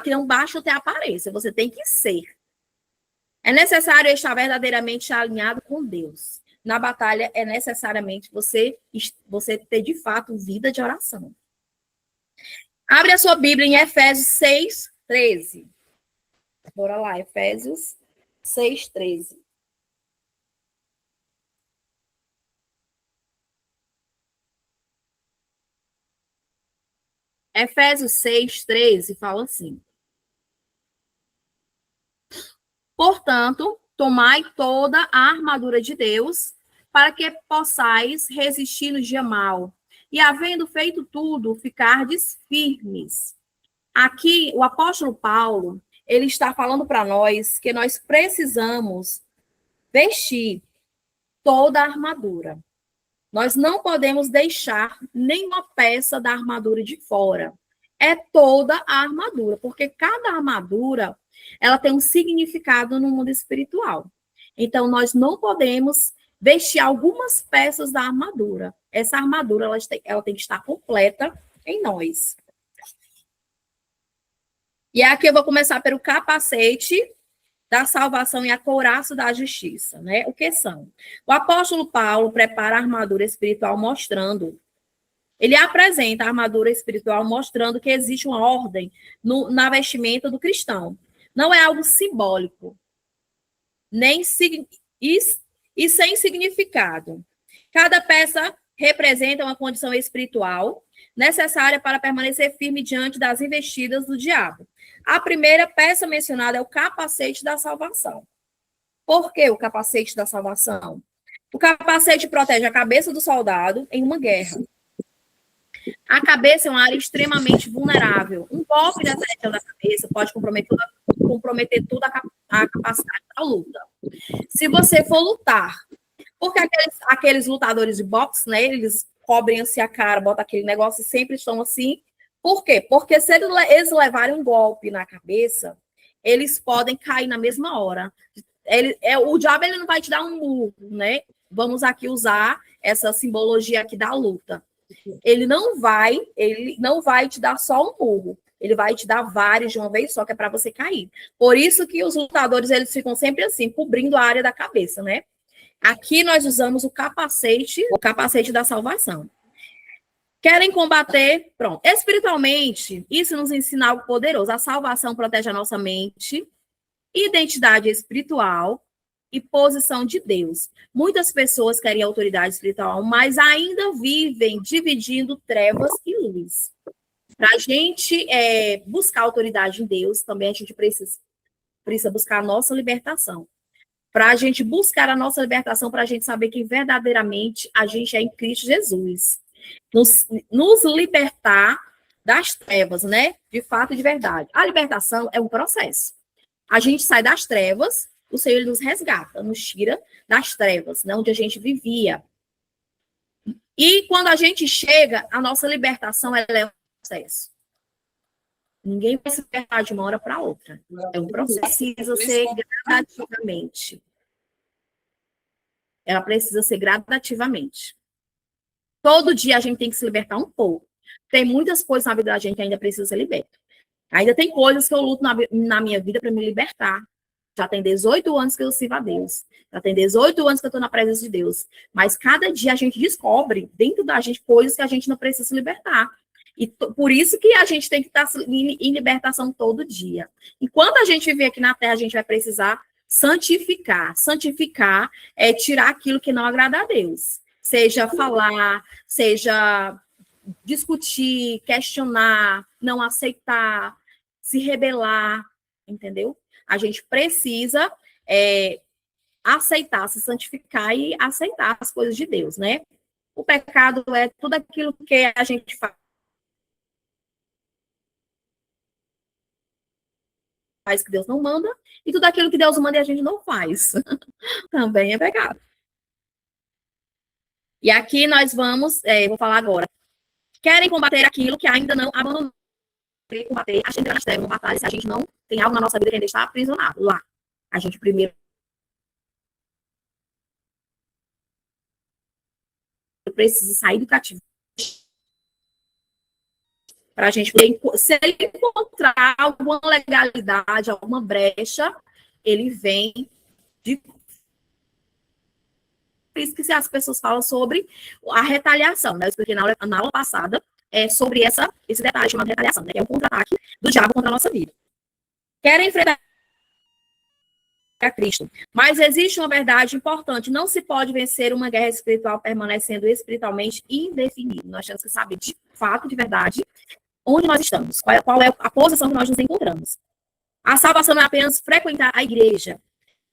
não basta ter aparência, você tem que ser. É necessário estar verdadeiramente alinhado com Deus. Na batalha, é necessariamente você ter, de fato, vida de oração. Abre a sua Bíblia em Efésios 6, 13. Bora lá, Efésios 6, 13. Efésios 6, 13 fala assim: portanto, tomai toda a armadura de Deus, para que possais resistir no dia mau, e havendo feito tudo, ficardes firmes. Aqui, o apóstolo Paulo, ele está falando para nós que nós precisamos vestir toda a armadura. Nós não podemos deixar nenhuma peça da armadura de fora. É toda a armadura, porque cada armadura ela tem um significado no mundo espiritual. Então, nós não podemos vestir algumas peças da armadura. Essa armadura ela tem que estar completa em nós. E aqui eu vou começar pelo capacete da salvação e a couraça da justiça, né? O que são? O apóstolo Paulo prepara a armadura espiritual ele apresenta a armadura espiritual mostrando que existe uma ordem na vestimenta do cristão. Não é algo simbólico, e sem significado. Cada peça representa uma condição espiritual necessária para permanecer firme diante das investidas do diabo. A primeira peça mencionada é o capacete da salvação. Por que o capacete da salvação? O capacete protege a cabeça do soldado em uma guerra. A cabeça é uma área extremamente vulnerável. Um golpe dessa região da cabeça pode comprometer toda a capacidade da luta. Se você for lutar, porque aqueles lutadores de boxe, né, eles cobrem assim a cara, botam aquele negócio e sempre estão assim. Por quê? Porque se eles levarem um golpe na cabeça, eles podem cair na mesma hora. O diabo ele não vai te dar um murro, né? Vamos aqui usar essa simbologia aqui da luta. Ele não vai te dar só um murro. Ele vai te dar vários de uma vez só, que é para você cair. Por isso que os lutadores eles ficam sempre assim, cobrindo a área da cabeça, né? Aqui nós usamos o capacete da salvação. Querem combater? Pronto. Espiritualmente, isso nos ensina algo poderoso. A salvação protege a nossa mente, identidade espiritual e posição de Deus. Muitas pessoas querem autoridade espiritual, mas ainda vivem dividindo trevas e luz. Para a gente buscar autoridade em Deus, também a gente precisa buscar a nossa libertação. Para a gente buscar a nossa libertação, para a gente saber que verdadeiramente a gente é em Cristo Jesus. Nos libertar das trevas, né? De fato e de verdade. A libertação é um processo. A gente sai das trevas, o Senhor ele nos resgata, nos tira das trevas, né? Onde a gente vivia. E quando a gente chega, a nossa libertação ela é um processo. Ninguém vai se libertar de uma hora para outra. É um processo. Precisa ser gradativamente. Ela precisa ser gradativamente. Todo dia a gente tem que se libertar um pouco. Tem muitas coisas na vida da gente que ainda precisa ser liberta. Ainda tem coisas que eu luto na minha vida para me libertar. Já tem 18 anos que eu sirvo a Deus. Já tem 18 anos que eu estou na presença de Deus. Mas cada dia a gente descobre dentro da gente coisas que a gente não precisa se libertar. E por isso que a gente tem que estar em libertação todo dia. Enquanto a gente viver aqui na Terra, a gente vai precisar santificar. Santificar é tirar aquilo que não agrada a Deus. Seja falar, seja discutir, questionar, não aceitar, se rebelar, entendeu? A gente precisa aceitar, se santificar e aceitar as coisas de Deus, né? O pecado é tudo aquilo que a gente faz que Deus não manda, e tudo aquilo que Deus manda e a gente não faz. Também é pecado. E aqui nós vamos, vou falar agora. Querem combater aquilo que ainda não abandonou. Combater, a gente entra nas trevas, uma batalha, se a gente não tem algo na nossa vida que ainda está aprisionado lá. A gente primeiro precisa sair do cativeiro para a gente poder, se ele encontrar alguma legalidade, alguma brecha, ele vem de. Por isso que se as pessoas falam sobre a retaliação, né? Eu expliquei na aula passada sobre esse detalhe chamado retaliação, né? Que é um contra-ataque do diabo contra a nossa vida. Querem enfrentar a Cristo. Mas existe uma verdade importante: não se pode vencer uma guerra espiritual permanecendo espiritualmente indefinido. Nós temos que saber de fato, de verdade, onde nós estamos, qual é a posição que nós nos encontramos. A salvação não é apenas frequentar a igreja,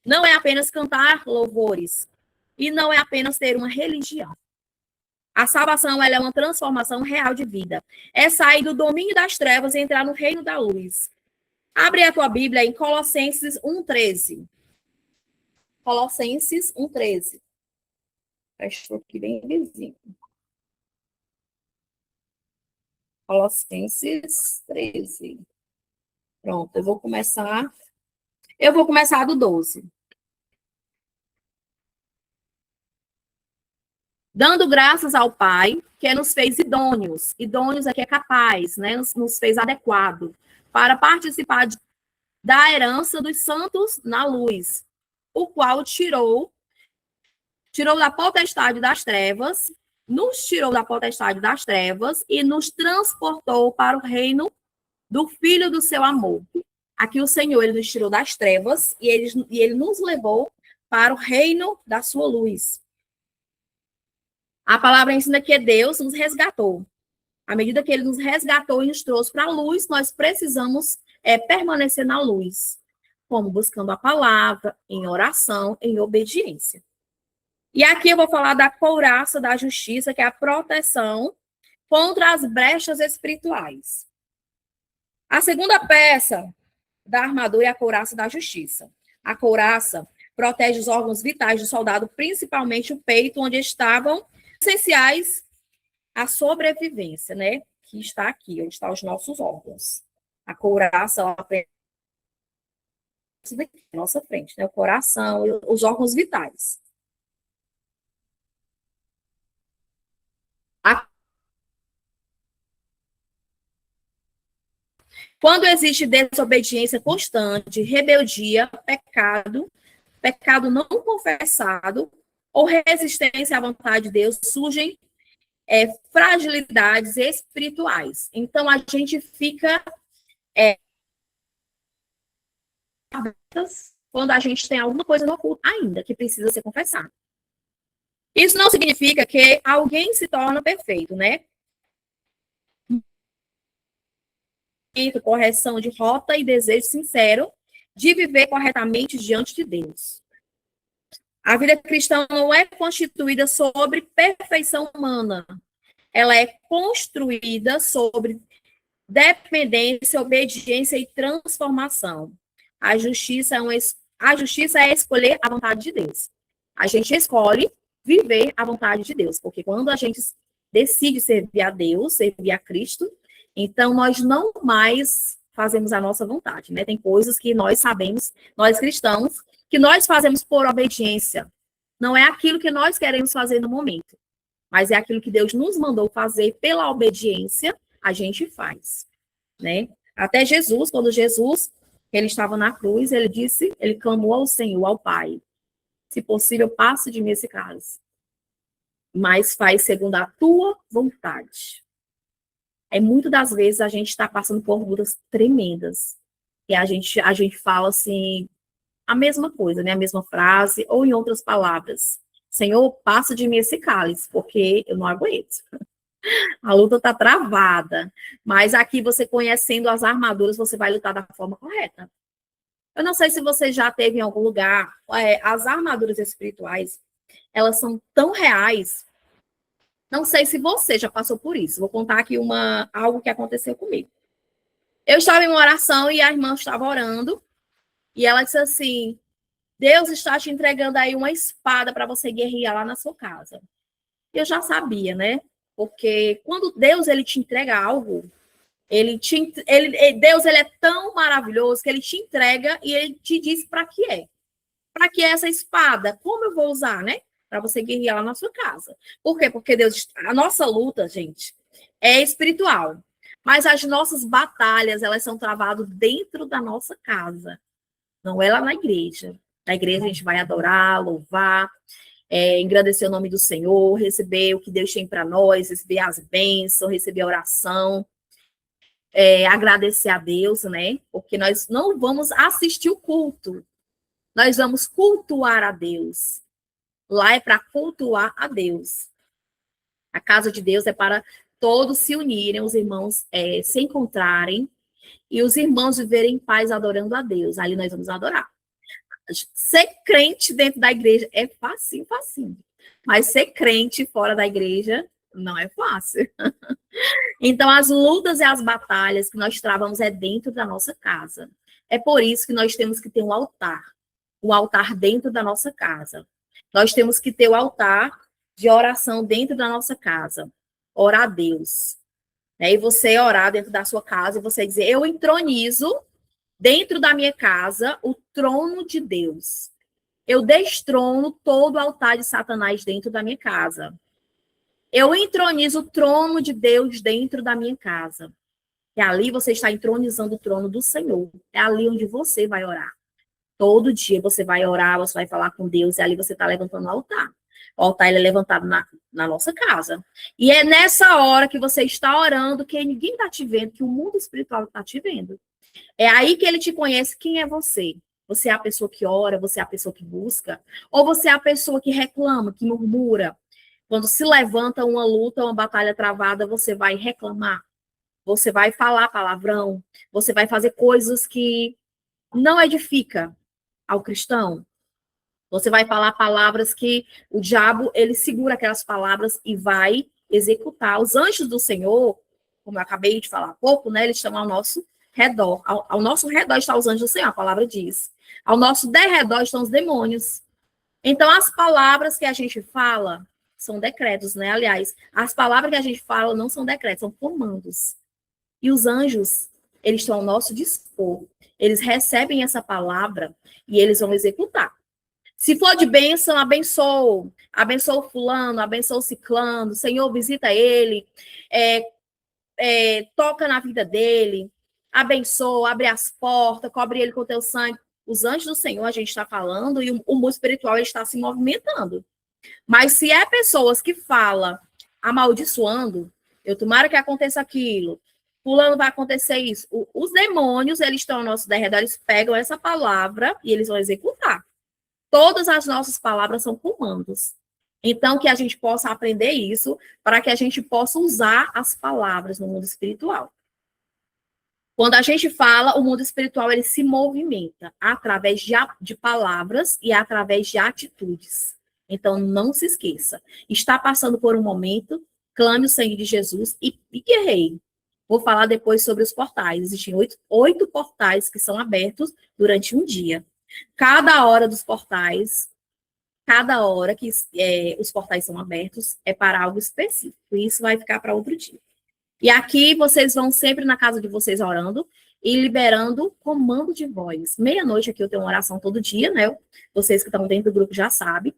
não é apenas cantar louvores, e não é apenas ter uma religião. A salvação ela é uma transformação real de vida. É sair do domínio das trevas e entrar no reino da luz. Abre a tua Bíblia em Colossenses 1,13. Colossenses 1,13. Estou aqui bem vizinho. Colossenses 13. Pronto, eu vou começar do 12. Dando graças ao Pai, que nos fez idôneos. Idôneos é que é capaz, né? Nos fez adequado para participar da herança dos santos na luz, o qual tirou da potestade das trevas, nos tirou da potestade das trevas e nos transportou para o reino do Filho do seu amor. Aqui o Senhor, ele nos tirou das trevas e ele nos levou para o reino da sua luz. A palavra ensina que Deus nos resgatou. À medida que ele nos resgatou e nos trouxe para a luz, nós precisamos permanecer na luz. Como? Buscando a palavra, em oração, em obediência. E aqui eu vou falar da couraça da justiça, que é a proteção contra as brechas espirituais. A segunda peça da armadura é a couraça da justiça. A couraça protege os órgãos vitais do soldado, principalmente o peito, onde estavam essenciais à sobrevivência, né? Que está aqui, onde estão os nossos órgãos. A couraça, ela daqui, à nossa frente, né? O coração, os órgãos vitais. Quando existe desobediência constante, rebeldia, pecado não confessado ou resistência à vontade de Deus, surgem fragilidades espirituais. Então, a gente fica quando a gente tem alguma coisa no oculto ainda que precisa ser confessada. Isso não significa que alguém se torna perfeito, né? correção de rota e desejo sincero de viver corretamente diante de Deus. A vida cristã não é constituída sobre perfeição humana. Ela é construída sobre dependência, obediência e transformação. A justiça é escolher a vontade de Deus. A gente escolhe viver a vontade de Deus, porque quando a gente decide servir a Deus, servir a Cristo, então nós não mais fazemos a nossa vontade, né? Tem coisas que nós sabemos, nós cristãos, que nós fazemos por obediência. Não é aquilo que nós queremos fazer no momento, mas é aquilo que Deus nos mandou fazer pela obediência, a gente faz, né? Até Jesus, quando Jesus, ele estava na cruz, ele clamou ao Senhor, ao Pai, se possível, passe de mim esse cálice, mas faz segundo a tua vontade. Muito das vezes a gente está passando por lutas tremendas, e a gente fala assim, a mesma coisa, né? A mesma frase, ou em outras palavras. Senhor, passa de mim esse cálice, porque eu não aguento. A luta está travada. Mas aqui, você conhecendo as armaduras, você vai lutar da forma correta. Eu não sei se você já teve em algum lugar, as armaduras espirituais, elas são tão reais. Não sei se você já passou por isso. Vou contar aqui algo que aconteceu comigo. Eu estava em uma oração e a irmã estava orando, e ela disse assim, Deus está te entregando aí uma espada para você guerrear lá na sua casa. Eu já sabia, né? Porque quando Deus ele te entrega algo, Deus ele é tão maravilhoso que ele te entrega e ele te diz para que é. Para que é essa espada? Como eu vou usar, né? Para você guerrear lá na sua casa. Por quê? Porque a nossa luta, gente, é espiritual. Mas as nossas batalhas, elas são travadas dentro da nossa casa. Não é lá na igreja. Na igreja a gente vai adorar, louvar, engrandecer o nome do Senhor, receber o que Deus tem para nós, receber as bênçãos, receber a oração, agradecer a Deus, né? Porque nós não vamos assistir o culto, nós vamos cultuar a Deus. Lá é para cultuar a Deus. A casa de Deus é para todos se unirem, os irmãos se encontrarem e os irmãos viverem em paz adorando a Deus. Ali nós vamos adorar. Ser crente dentro da igreja é facinho, facinho. Mas ser crente fora da igreja não é fácil. Então, as lutas e as batalhas que nós travamos é dentro da nossa casa. É por isso que nós temos que ter um altar. O altar dentro da nossa casa. Nós temos que ter o altar de oração dentro da nossa casa. Orar a Deus. E você orar dentro da sua casa e você dizer, eu entronizo dentro da minha casa, o trono de Deus. Eu destrono todo o altar de Satanás dentro da minha casa. Eu entronizo o trono de Deus dentro da minha casa. E ali você está entronizando o trono do Senhor. É ali onde você vai orar. Todo dia você vai orar, você vai falar com Deus, e ali você está levantando o altar. O altar ele é levantado na nossa casa. E é nessa hora que você está orando, que ninguém está te vendo, que o mundo espiritual está te vendo. É aí que ele te conhece quem é você. Você é a pessoa que ora, você é a pessoa que busca, ou você é a pessoa que reclama, que murmura. Quando se levanta uma luta, uma batalha travada, você vai reclamar, você vai falar palavrão, você vai fazer coisas que não edificam ao cristão. Você vai falar palavras que o diabo, ele segura aquelas palavras e vai executar. Os anjos do Senhor, como eu acabei de falar há pouco, né, eles estão ao nosso redor. Ao nosso redor estão os anjos do Senhor, a palavra diz. Ao nosso derredor estão os demônios. Então, as palavras que a gente fala são decretos, né? Aliás, as palavras que a gente fala não são decretos, são comandos. E os anjos, eles estão ao nosso dispor. Eles recebem essa palavra e eles vão executar. Se for de bênção, abençoa. Abençoa o fulano, abençoa o ciclano. Senhor, visita ele. Toca na vida dele. Abençoa, abre as portas, cobre ele com o teu sangue. Os anjos do Senhor, a gente está falando, e o mundo espiritual ele está se movimentando. Mas se é pessoas que falam amaldiçoando, eu tomara que aconteça aquilo, fulano vai acontecer isso. Os demônios, eles estão ao nosso derredor, eles pegam essa palavra e eles vão executar. Todas as nossas palavras são comandos. Então, que a gente possa aprender isso para que a gente possa usar as palavras no mundo espiritual. Quando a gente fala, o mundo espiritual ele se movimenta através de palavras e através de atitudes. Então, não se esqueça. Está passando por um momento, clame o sangue de Jesus e guerreie. Vou falar depois sobre os portais. Existem oito portais que são abertos durante um dia. Cada hora dos portais, cada hora que os portais são abertos, é para algo específico. E isso vai ficar para outro dia. E aqui vocês vão sempre na casa de vocês orando e liberando comando de voz. Meia-noite aqui eu tenho uma oração todo dia, né? Vocês que estão dentro do grupo já sabem.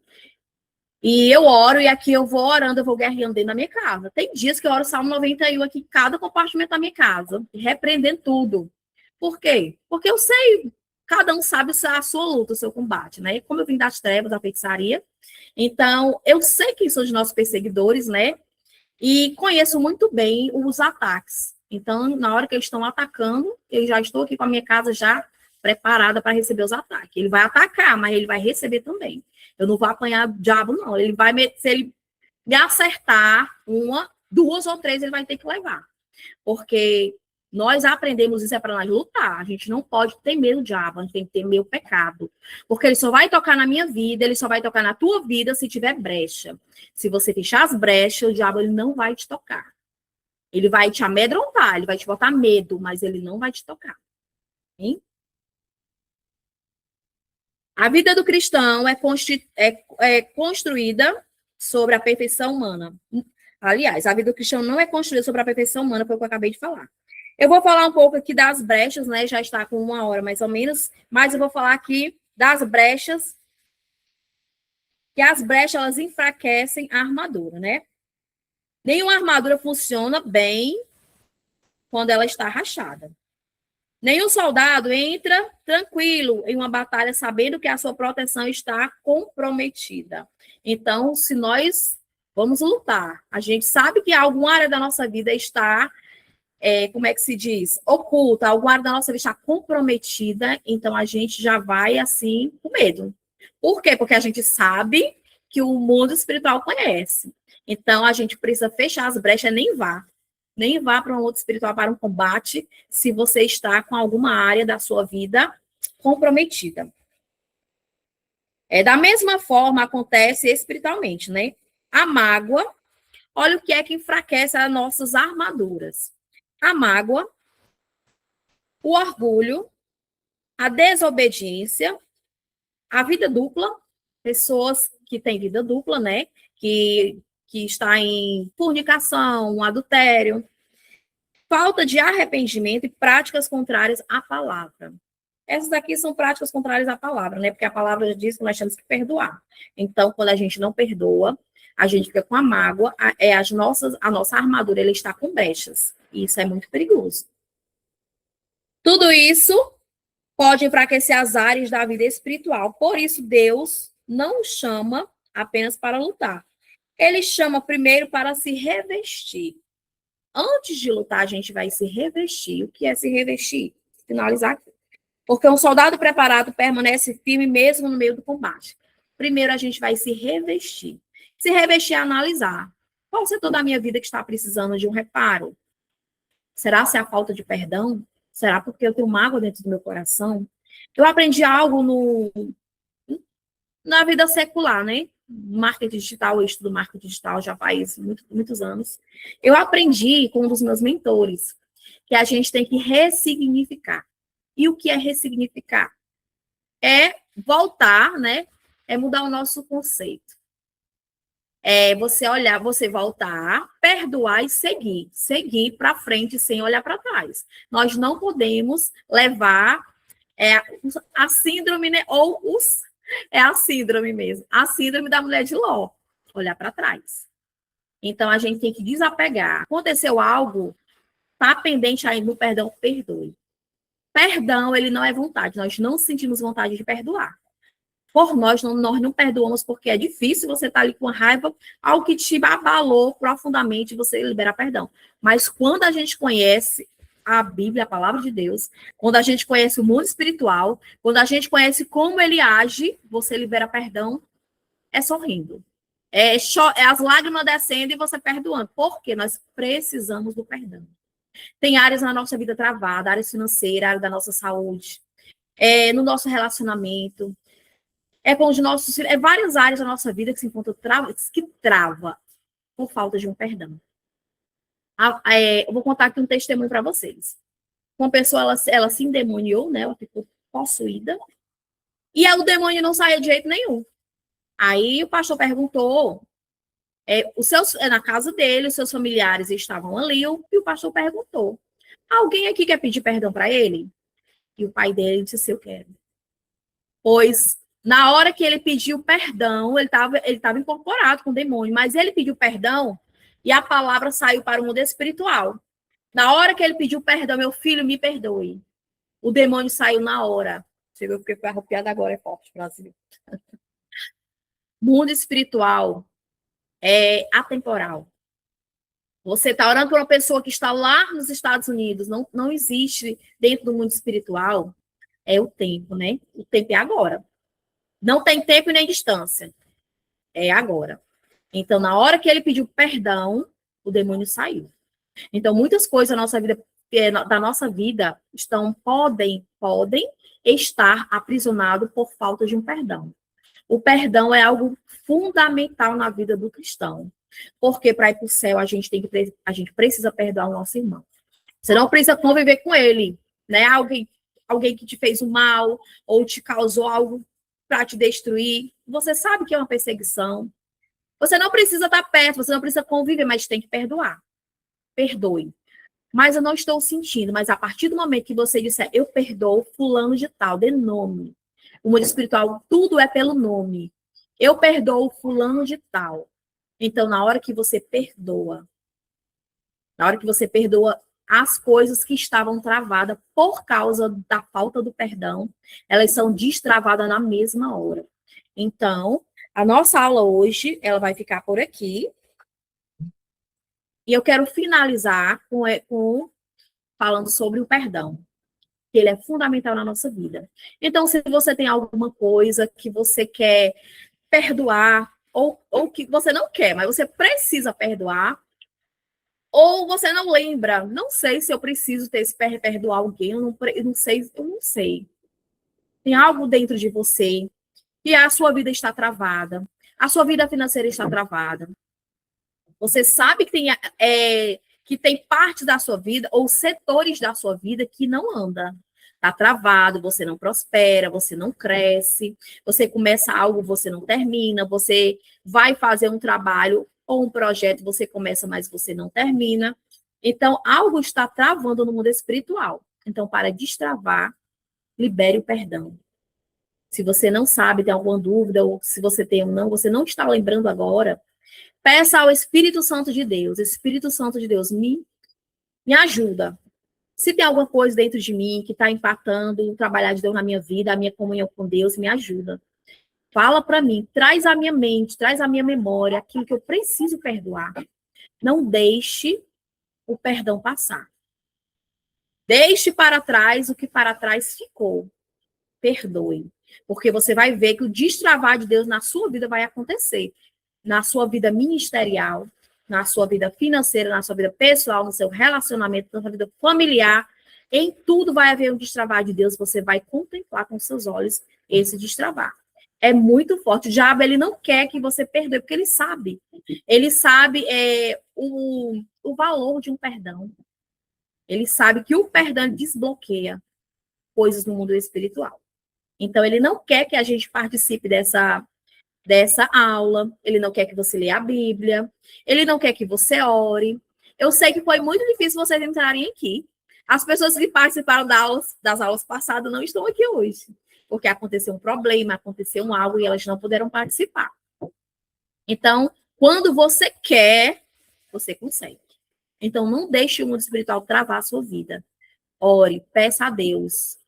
E eu oro e aqui eu vou orando, eu vou guerreando dentro da minha casa. Tem dias que eu oro Salmo 91 aqui em cada compartimento da minha casa, repreendendo tudo. Por quê? Porque eu sei, cada um sabe a sua luta, o seu combate, né? Como eu vim das trevas, da feitiçaria, então eu sei quem são os nossos perseguidores, né? E conheço muito bem os ataques. Então, na hora que eles estão atacando, eu já estou aqui com a minha casa já preparada para receber os ataques. Ele vai atacar, mas ele vai receber também. Eu não vou apanhar diabo, não. Ele vai, se ele me acertar uma, duas ou três, ele vai ter que levar. Porque nós aprendemos isso é para nós lutar. A gente não pode ter medo do diabo, a gente tem que ter medo do pecado. Porque ele só vai tocar na minha vida, ele só vai tocar na tua vida se tiver brecha. Se você fechar as brechas, o diabo ele não vai te tocar. Ele vai te amedrontar, ele vai te botar medo, mas ele não vai te tocar. Hein? A vida do cristão é construída sobre a perfeição humana. Aliás, a vida do cristão não é construída sobre a perfeição humana, foi o que eu acabei de falar. Eu vou falar um pouco aqui das brechas, né? Já está com 1 hora mais ou menos, mas eu vou falar aqui das brechas, que as brechas elas enfraquecem a armadura, né? Nenhuma armadura funciona bem quando ela está rachada. Nenhum soldado entra tranquilo em uma batalha sabendo que a sua proteção está comprometida. Então, se nós vamos lutar, a gente sabe que alguma área da nossa vida está como é que se diz? Oculta, alguma área da nossa vida está comprometida, então a gente já vai assim com medo. Por quê? Porque a gente sabe que o mundo espiritual conhece. Então a gente precisa fechar as brechas, nem vá. Nem vá para um outro espiritual para um combate se você está com alguma área da sua vida comprometida. Da mesma forma acontece espiritualmente, né? A mágoa, olha o que é que enfraquece as nossas armaduras. A mágoa, o orgulho, a desobediência, a vida dupla, pessoas que têm vida dupla, né? Que está em fornicação, adultério, falta de arrependimento e práticas contrárias à palavra. Essas daqui são práticas contrárias à palavra, né? Porque a palavra diz que nós temos que perdoar. Então, quando a gente não perdoa, a gente fica com a mágoa, a nossa armadura ela está com brechas. E isso é muito perigoso. Tudo isso pode enfraquecer as áreas da vida espiritual. Por isso, Deus não chama apenas para lutar. Ele chama primeiro para se revestir. Antes de lutar, a gente vai se revestir. O que é se revestir? Finalizar aqui. Porque um soldado preparado permanece firme mesmo no meio do combate. Primeiro, a gente vai se revestir. Se revestir é analisar. Qual o setor da minha vida que está precisando de um reparo? Será se é a falta de perdão? Será porque eu tenho mágoa dentro do meu coração? Eu aprendi algo na vida secular, né? Marketing digital, eu estudo marketing digital já faz muitos anos. Eu aprendi com um dos meus mentores que a gente tem que ressignificar. E o que é ressignificar? É voltar, né? É mudar o nosso conceito. É você olhar, você voltar, perdoar e seguir. Seguir para frente sem olhar para trás. Nós não podemos levar a síndrome, né? É a síndrome mesmo. A síndrome da mulher de Ló. Olhar para trás. Então, a gente tem que desapegar. Aconteceu algo, tá pendente ainda no perdão, perdoe. Perdão, ele não é vontade. Nós não sentimos vontade de perdoar. Por nós não perdoamos porque é difícil você estar ali com raiva, algo que te abalou profundamente, você libera perdão. Mas quando a gente conhece a Bíblia, a palavra de Deus, quando a gente conhece o mundo espiritual, quando a gente conhece como ele age, você libera perdão, é sorrindo. As lágrimas descendo e você perdoando. Porque nós precisamos do perdão. Tem áreas na nossa vida travada, áreas financeiras, área da nossa saúde, no nosso relacionamento, com os nossos filhos, várias áreas da nossa vida que se encontram que trava por falta de um perdão. Eu vou contar aqui um testemunho para vocês. Uma pessoa, ela se endemoniou, né? Ela ficou possuída. E aí o demônio não saía de jeito nenhum. Aí o pastor perguntou, na casa dele, os seus familiares estavam ali, e o pastor perguntou, alguém aqui quer pedir perdão para ele? E o pai dele disse, eu quero. Pois, na hora que ele pediu perdão, ele estava incorporado com o demônio, mas ele pediu perdão e a palavra saiu para o mundo espiritual. Na hora que ele pediu perdão, meu filho, me perdoe. O demônio saiu na hora. Você viu porque foi arrupiado agora, é forte, Brasil. Mundo espiritual é atemporal. Você está orando por uma pessoa que está lá nos Estados Unidos, não existe dentro do mundo espiritual, o tempo, né? O tempo é agora. Não tem tempo nem distância. É agora. Então, na hora que ele pediu perdão, o demônio saiu. Então, muitas coisas da nossa vida podem estar aprisionadas por falta de um perdão. O perdão é algo fundamental na vida do cristão. Porque para ir para o céu, a gente precisa perdoar o nosso irmão. Você não precisa conviver com ele, né? Alguém que te fez um mal ou te causou algo para te destruir. Você sabe que é uma perseguição. Você não precisa estar perto, você não precisa conviver, mas tem que perdoar. Perdoe. Mas eu não estou sentindo. Mas a partir do momento que você disser, eu perdoo fulano de tal, de nome. O mundo espiritual, tudo é pelo nome. Eu perdoo fulano de tal. Então, na hora que você perdoa, as coisas que estavam travadas por causa da falta do perdão, elas são destravadas na mesma hora. Então, a nossa aula hoje, ela vai ficar por aqui. E eu quero finalizar falando sobre o perdão, que ele é fundamental na nossa vida. Então, se você tem alguma coisa que você quer perdoar, ou que você não quer, mas você precisa perdoar, ou você não lembra, não sei se eu preciso perdoar alguém, eu não sei. Tem algo dentro de você que a sua vida está travada, a sua vida financeira está travada. Você sabe que tem partes da sua vida ou setores da sua vida que não anda. Está travado, você não prospera, você não cresce, você começa algo, você não termina, você vai fazer um trabalho ou um projeto, você começa, mas você não termina. Então, algo está travando no mundo espiritual. Então, para destravar, libere o perdão. Se você não sabe, tem alguma dúvida, ou se você tem ou não, você não está lembrando agora, peça ao Espírito Santo de Deus. Espírito Santo de Deus, me ajuda. Se tem alguma coisa dentro de mim que está impactando o trabalhar de Deus na minha vida, a minha comunhão com Deus, me ajuda. Fala para mim, traz à minha mente, traz à minha memória aquilo que eu preciso perdoar. Não deixe o perdão passar. Deixe para trás o que para trás ficou. Perdoe. Porque você vai ver que o destravar de Deus na sua vida vai acontecer. Na sua vida ministerial, na sua vida financeira, na sua vida pessoal, no seu relacionamento, na sua vida familiar. Em tudo vai haver um destravar de Deus. Você vai contemplar com seus olhos esse destravar. É muito forte. O diabo, ele não quer que você perdoe, porque ele sabe. Ele sabe o valor de um perdão. Ele sabe que o perdão desbloqueia coisas no mundo espiritual. Então, ele não quer que a gente participe dessa aula, ele não quer que você leia a Bíblia, ele não quer que você ore. Eu sei que foi muito difícil vocês entrarem aqui. As pessoas que participaram das aulas passadas não estão aqui hoje, porque aconteceu um problema, aconteceu algo e elas não puderam participar. Então, quando você quer, você consegue. Então, não deixe o mundo espiritual travar a sua vida. Ore, peça a Deus.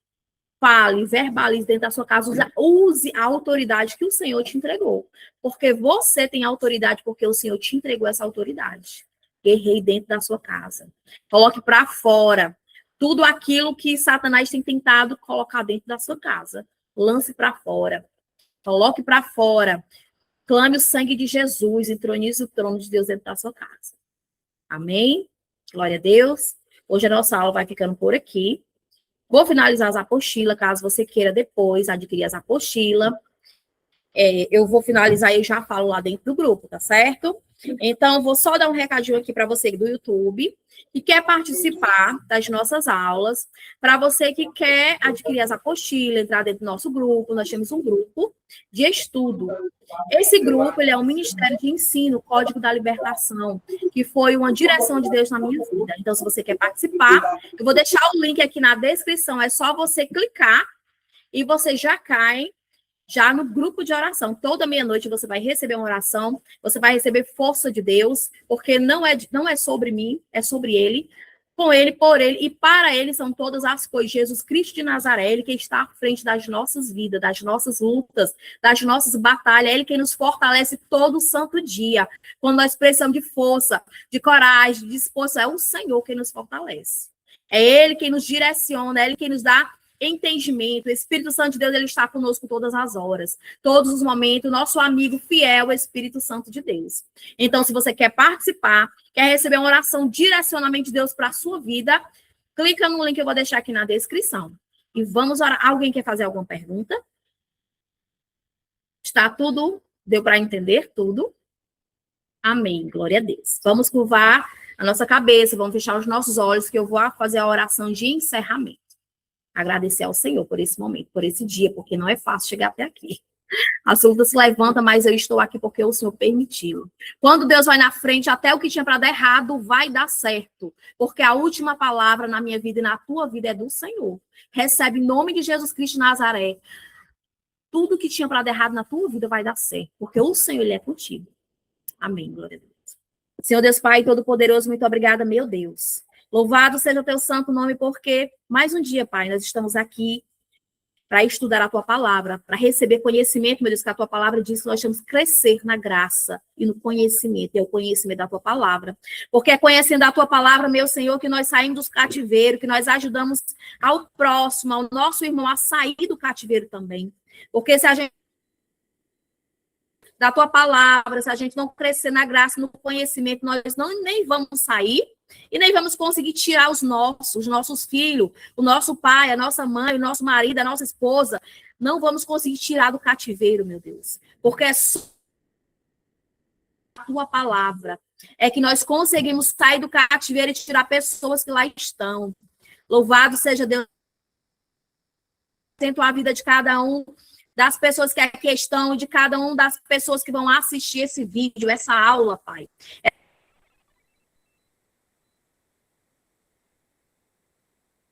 Fale, verbalize dentro da sua casa, use a autoridade que o Senhor te entregou. Porque você tem autoridade, porque o Senhor te entregou essa autoridade. Guerreie dentro da sua casa. Coloque para fora tudo aquilo que Satanás tem tentado colocar dentro da sua casa. Lance para fora. Coloque para fora. Clame o sangue de Jesus, entronize o trono de Deus dentro da sua casa. Amém? Glória a Deus. Hoje a nossa aula vai ficando por aqui. Vou finalizar as apostilas, caso você queira depois adquirir as apostilas. Eu vou finalizar e já falo lá dentro do grupo, tá certo? Então, vou só dar um recadinho aqui para você do YouTube, que quer participar das nossas aulas, para você que quer adquirir as apostilas, entrar dentro do nosso grupo, nós temos um grupo de estudo. Esse grupo, ele é um Ministério de Ensino, Código da Libertação, que foi uma direção de Deus na minha vida. Então, se você quer participar, eu vou deixar o link aqui na descrição, é só você clicar e você já cai já no grupo de oração. Toda meia-noite você vai receber uma oração, você vai receber força de Deus, porque não é sobre mim, é sobre Ele, com Ele, por Ele e para Ele são todas as coisas. Jesus Cristo de Nazaré, Ele que está à frente das nossas vidas, das nossas lutas, das nossas batalhas, é Ele quem nos fortalece todo santo dia. Quando nós precisamos de força, de coragem, de disposição, é o Senhor quem nos fortalece. É Ele quem nos direciona, é Ele quem nos dá entendimento. O Espírito Santo de Deus, ele está conosco todas as horas, todos os momentos, nosso amigo fiel, o Espírito Santo de Deus. Então, se você quer participar, quer receber uma oração, direcionamento de Deus para a sua vida, clica no link que eu vou deixar aqui na descrição. E vamos orar. Alguém quer fazer alguma pergunta? Está tudo? Deu para entender tudo? Amém. Glória a Deus. Vamos curvar a nossa cabeça, vamos fechar os nossos olhos, que eu vou fazer a oração de encerramento. Agradecer ao Senhor por esse momento, por esse dia, porque não é fácil chegar até aqui. A luta se levanta, mas eu estou aqui porque o Senhor permitiu. Quando Deus vai na frente, até o que tinha para dar errado vai dar certo. Porque a última palavra na minha vida e na tua vida é do Senhor. Recebe em nome de Jesus Cristo de Nazaré. Tudo que tinha para dar errado na tua vida vai dar certo. Porque o Senhor, Ele é contigo. Amém, glória a Deus. Senhor Deus Pai Todo-Poderoso, muito obrigada, meu Deus. Louvado seja o teu santo nome, porque mais um dia, Pai, nós estamos aqui para estudar a tua palavra, para receber conhecimento, meu Deus, que a tua palavra diz que nós temos que crescer na graça e no conhecimento, é o conhecimento da tua palavra. Porque é conhecendo a tua palavra, meu Senhor, que nós saímos dos cativeiros, que nós ajudamos ao próximo, ao nosso irmão, a sair do cativeiro também. Porque se a gente da tua palavra, se a gente não crescer na graça, no conhecimento, nós nem vamos sair e nem vamos conseguir tirar os nossos filhos, o nosso pai, a nossa mãe, o nosso marido, a nossa esposa. Não vamos conseguir tirar do cativeiro, meu Deus. Porque é só a tua palavra é que nós conseguimos sair do cativeiro e tirar pessoas que lá estão. Louvado seja Deus. Tento a vida de cada um das pessoas que aqui estão, de cada um das pessoas que vão assistir esse vídeo, essa aula, Pai.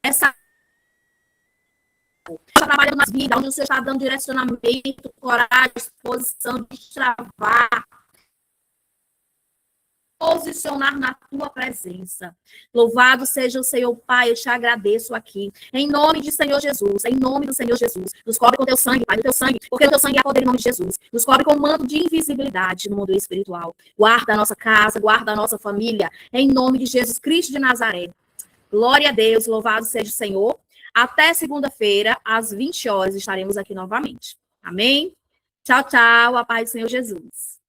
Essa trabalho nas vidas, onde você está dando direcionamento, coragem, disposição, destravar, posicionar na tua presença. Louvado seja o Senhor, Pai, eu te agradeço aqui. Em nome de Senhor Jesus, em nome do Senhor Jesus. Nos cobre com teu sangue, Pai, do teu sangue, porque o teu sangue é poder em nome de Jesus. Nos cobre com um manto de invisibilidade no mundo espiritual. Guarda a nossa casa, guarda a nossa família, em nome de Jesus Cristo de Nazaré. Glória a Deus, louvado seja o Senhor. Até segunda-feira, às 20 horas, estaremos aqui novamente. Amém? Tchau, tchau, a paz do Senhor Jesus.